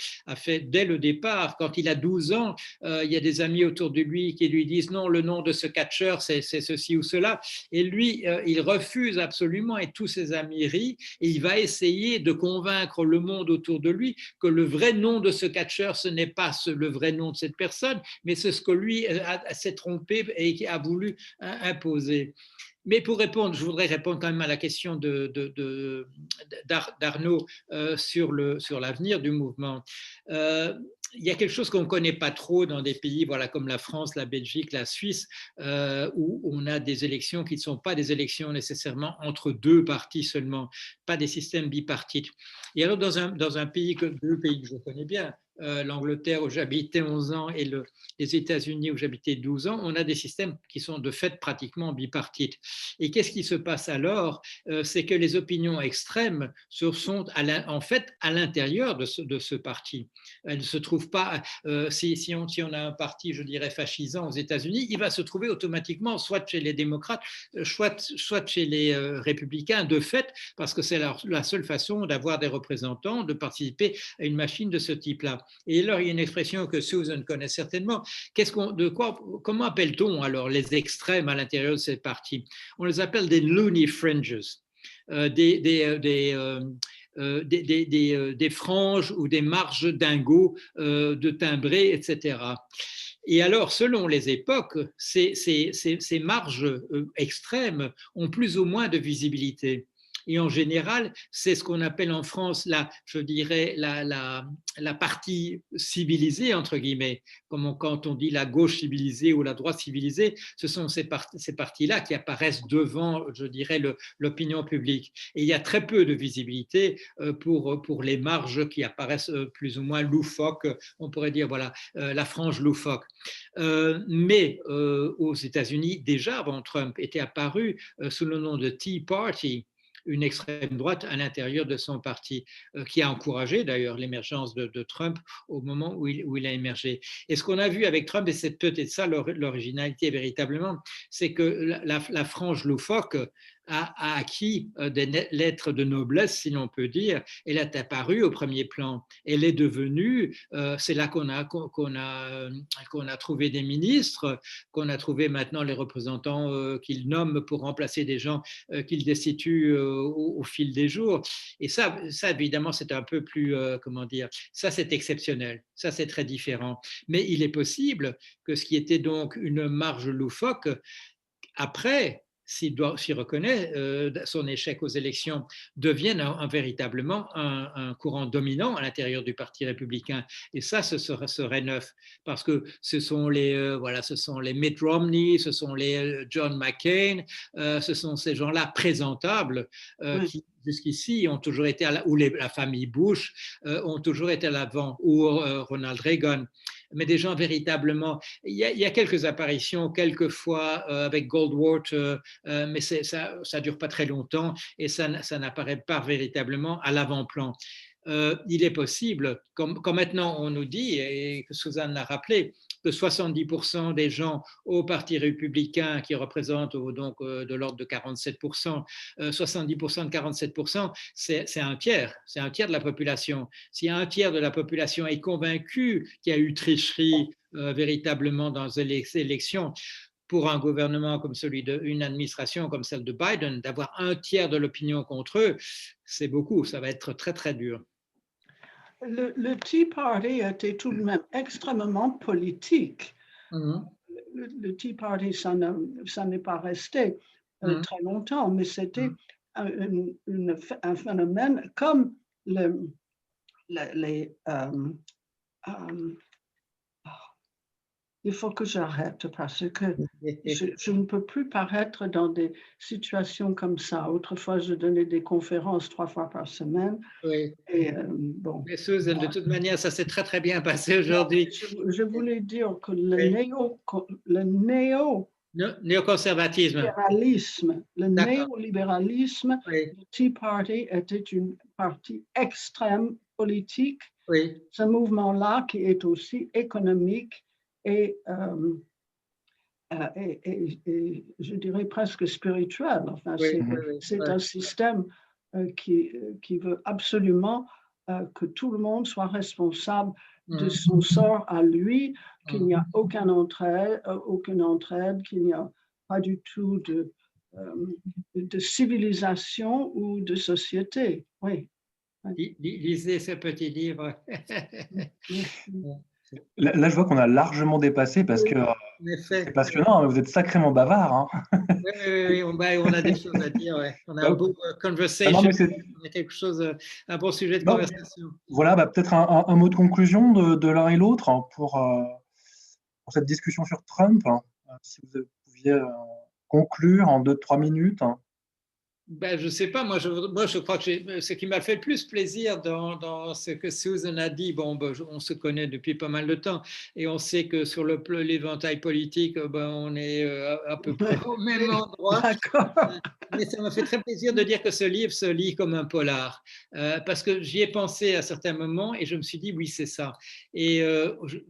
dès le départ. Quand il a 12 ans, il y a des amis autour de lui qui lui disent non, le nom de ce catcheur, c'est ceci ou cela. Et lui, il refuse absolument et tous ses amis rient et il va essayer de convaincre le monde autour de lui que le vrai nom de ce catcheur, ce n'est pas le vrai nom de cette personne, mais c'est ce que lui s'est trompé et a voulu imposer. Mais pour répondre, je voudrais répondre quand même à la question d'Arnaud sur l'avenir du mouvement. Il y a quelque chose qu'on ne connaît pas trop dans des pays comme la France, la Belgique, la Suisse, où on a des élections qui ne sont pas des élections nécessairement entre deux partis seulement, pas des systèmes bipartites. Et alors, dans un pays, deux pays que je connais bien, l'Angleterre où j'habitais 11 ans et les États-Unis où j'habitais 12 ans, on a des systèmes qui sont de fait pratiquement bipartites. Et qu'est-ce qui se passe alors? C'est que les opinions extrêmes sont en fait à l'intérieur de ce parti. Elles ne se trouvent pas, si on a un parti, je dirais, fascisant aux États-Unis, il va se trouver automatiquement soit chez les démocrates, soit chez les républicains, de fait, parce que c'est la seule façon d'avoir des représentants, de participer à une machine de ce type-là. Et alors, il y a une expression que Susan connaît certainement. Comment appelle-t-on alors les extrêmes à l'intérieur de ces partis? On les appelle des loony fringes, des franges ou des marges dingos de timbrés, etc. Et alors, selon les époques, ces marges extrêmes ont plus ou moins de visibilité. Et en général, c'est ce qu'on appelle en France, je dirais, la partie civilisée, entre guillemets. Comme quand on dit la gauche civilisée ou la droite civilisée, ce sont ces partis-là qui apparaissent devant, je dirais, l'opinion publique. Et il y a très peu de visibilité pour les marges qui apparaissent plus ou moins loufoques. On pourrait dire, voilà, la frange loufoque. Mais aux États-Unis, déjà avant Trump, était apparu sous le nom de Tea Party, une extrême droite à l'intérieur de son parti, qui a encouragé d'ailleurs l'émergence de Trump au moment où il a émergé. Et ce qu'on a vu avec Trump, et c'est peut-être ça l'originalité véritablement, c'est que la frange loufoque a acquis des lettres de noblesse, si l'on peut dire. Elle est apparue au premier plan. Elle est devenue, c'est là qu'on a trouvé des ministres, qu'on a trouvé maintenant les représentants qu'il nomme pour remplacer des gens qu'il destitue au fil des jours. Et ça évidemment, c'est un peu plus, comment dire, ça c'est exceptionnel, ça c'est très différent. Mais il est possible que ce qui était donc une marge loufoque, après, s'il reconnaît son échec aux élections, devienne véritablement un courant dominant à l'intérieur du Parti républicain. Et ça, ce serait neuf, parce que ce sont les Mitt Romney, ce sont les John McCain, ce sont ces gens-là présentables qui, jusqu'ici, ont toujours été ou la famille Bush ont toujours été à l'avant, ou Ronald Reagan. Mais des gens véritablement, il y a quelques apparitions, quelquefois avec Goldwater, mais ça ne dure pas très longtemps et ça n'apparaît pas véritablement à l'avant-plan. Il est possible, comme maintenant on nous dit, et que Suzanne l'a rappelé, que 70% des gens au Parti républicain, qui représentent donc de l'ordre de 47%, 70% de 47%, c'est un tiers de la population. Si un tiers de la population est convaincu qu'il y a eu tricherie véritablement dans les élections, pour un gouvernement comme une administration comme celle de Biden, d'avoir un tiers de l'opinion contre eux, c'est beaucoup, ça va être très très dur. Le Tea Party était tout de même extrêmement politique. Le Tea Party, ça n'est pas resté très longtemps, mais c'était un phénomène comme il faut que j'arrête parce que je ne peux plus paraître dans des situations comme ça. Autrefois, je donnais des conférences 3 fois par semaine. Oui. Et, bon. Mais Susan, de toute manière, ça s'est très très bien passé aujourd'hui. Je voulais dire que le néoconservatisme, le néolibéralisme, le Tea Party était une partie extrême politique. Oui. Ce mouvement-là qui est aussi économique et je dirais presque spirituel. Enfin, c'est un système qui veut absolument que tout le monde soit responsable de son sort à lui, qu'il n'y a aucune entraide, qu'il n'y a pas du tout de civilisation ou de société. Oui. Lisez ce petit livre. Là, je vois qu'on a largement dépassé parce que c'est passionnant, vous êtes sacrément bavard. Hein. Oui, on a des choses à dire. Ouais. On a un beau conversation, on a quelque chose, un bon sujet de conversation. Voilà, peut-être un mot de conclusion de l'un et l'autre pour cette discussion sur Trump. Si vous pouviez conclure en 2-3 minutes. Je ne sais pas, moi je crois que ce qui m'a fait le plus plaisir dans ce que Susan a dit, on se connaît depuis pas mal de temps et on sait que sur l'éventail politique, on est à peu près au même endroit. Mais ça m'a fait très plaisir de dire que ce livre se lit comme un polar, parce que j'y ai pensé à certains moments et je me suis dit oui, c'est ça. Et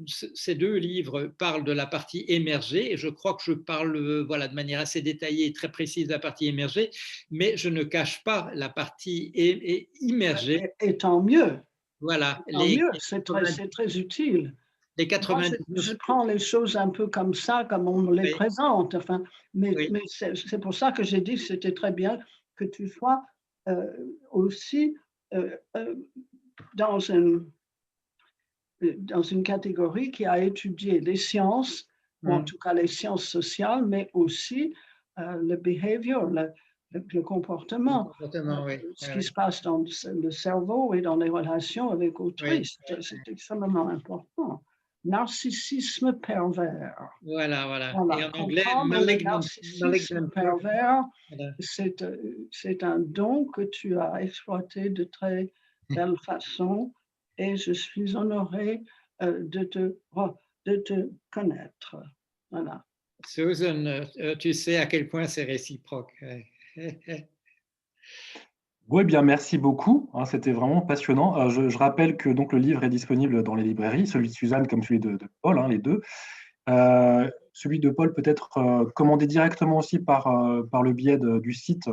ces 2 livres parlent de la partie émergée et je crois que je parle de manière assez détaillée et très précise de la partie émergée, mais je ne cache pas la partie immergée. Et tant mieux. Voilà. C'est très utile. Les 90. Je prends les choses un peu comme ça, comme on me les présente. Enfin, mais c'est pour ça que j'ai dit que c'était très bien que tu sois aussi dans une catégorie qui a étudié les sciences, ou en tout cas les sciences sociales, mais aussi le behavior, le comportement, ce qui se passe dans le cerveau et dans les relations avec autrui. C'est extrêmement important. Narcissisme pervers. Voilà. Et en anglais, narcissisme pervers, c'est un don que tu as exploité de très belle façon et je suis honorée de te connaître. Voilà. Susan, tu sais à quel point c'est réciproque. Oui, bien, merci beaucoup. C'était vraiment passionnant. Je rappelle que donc, le livre est disponible dans les librairies, celui de Suzanne comme celui de Paul, les deux. Celui de Paul peut être commandé directement aussi par le biais du site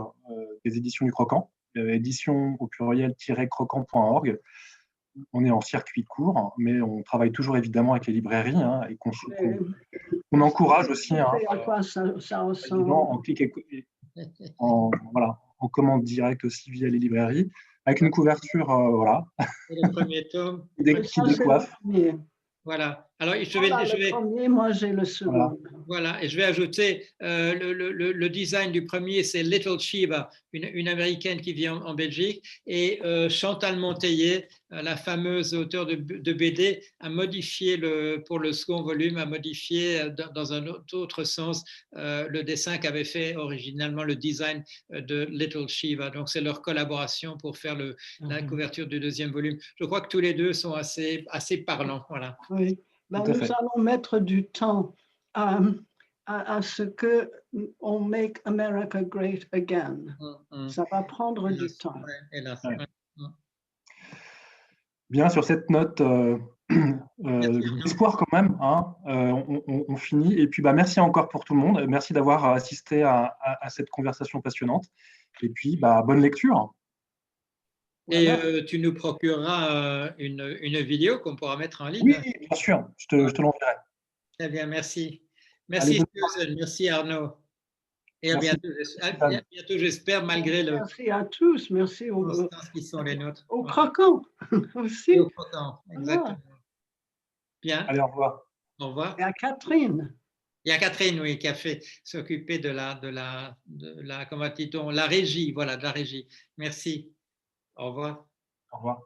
des éditions du Croquant, édition au pluriel-croquant.org. On est en circuit court, mais on travaille toujours évidemment avec les librairies hein, et qu'on encourage aussi hein, à quoi ça ressemble? en clic en commande directe aussi via les librairies, avec une couverture voilà, Et le premier tome. qui décoiffe. Voilà. Alors, le premier, moi j'ai le second. Voilà, et je vais ajouter le design du premier, c'est Little Shiva, une américaine qui vit en Belgique, et Chantal Monteillet, la fameuse auteure de BD, a modifié pour le second volume, a modifié dans un autre sens le dessin qu'avait fait originalement le design de Little Shiva. Donc, c'est leur collaboration pour faire la couverture du deuxième volume. Je crois que tous les deux sont assez parlants. Voilà. Oui. Ben, nous allons mettre du temps à ce que on make America great again. Ça va prendre du temps. Bien, sur cette note d'espoir quand même, hein, on finit. Et puis, merci encore pour tout le monde. Merci d'avoir assisté à cette conversation passionnante. Et puis, bonne lecture. Et tu nous procureras une vidéo qu'on pourra mettre en ligne. Oui, bien sûr, je te l'enverrai. Très bien, merci. Merci Susan, merci Arnaud. Et à bientôt, j'espère, malgré Merci à tous, merci aux qui sont les nôtres. Au Croquant aussi. Et au Croquant, exactement. Bien. Allez, au revoir. Au revoir. Et à Catherine. Il y a Catherine, oui, qui a s'occuper de comment dit-on, la régie, voilà, de la régie. Merci. Au revoir. Au revoir.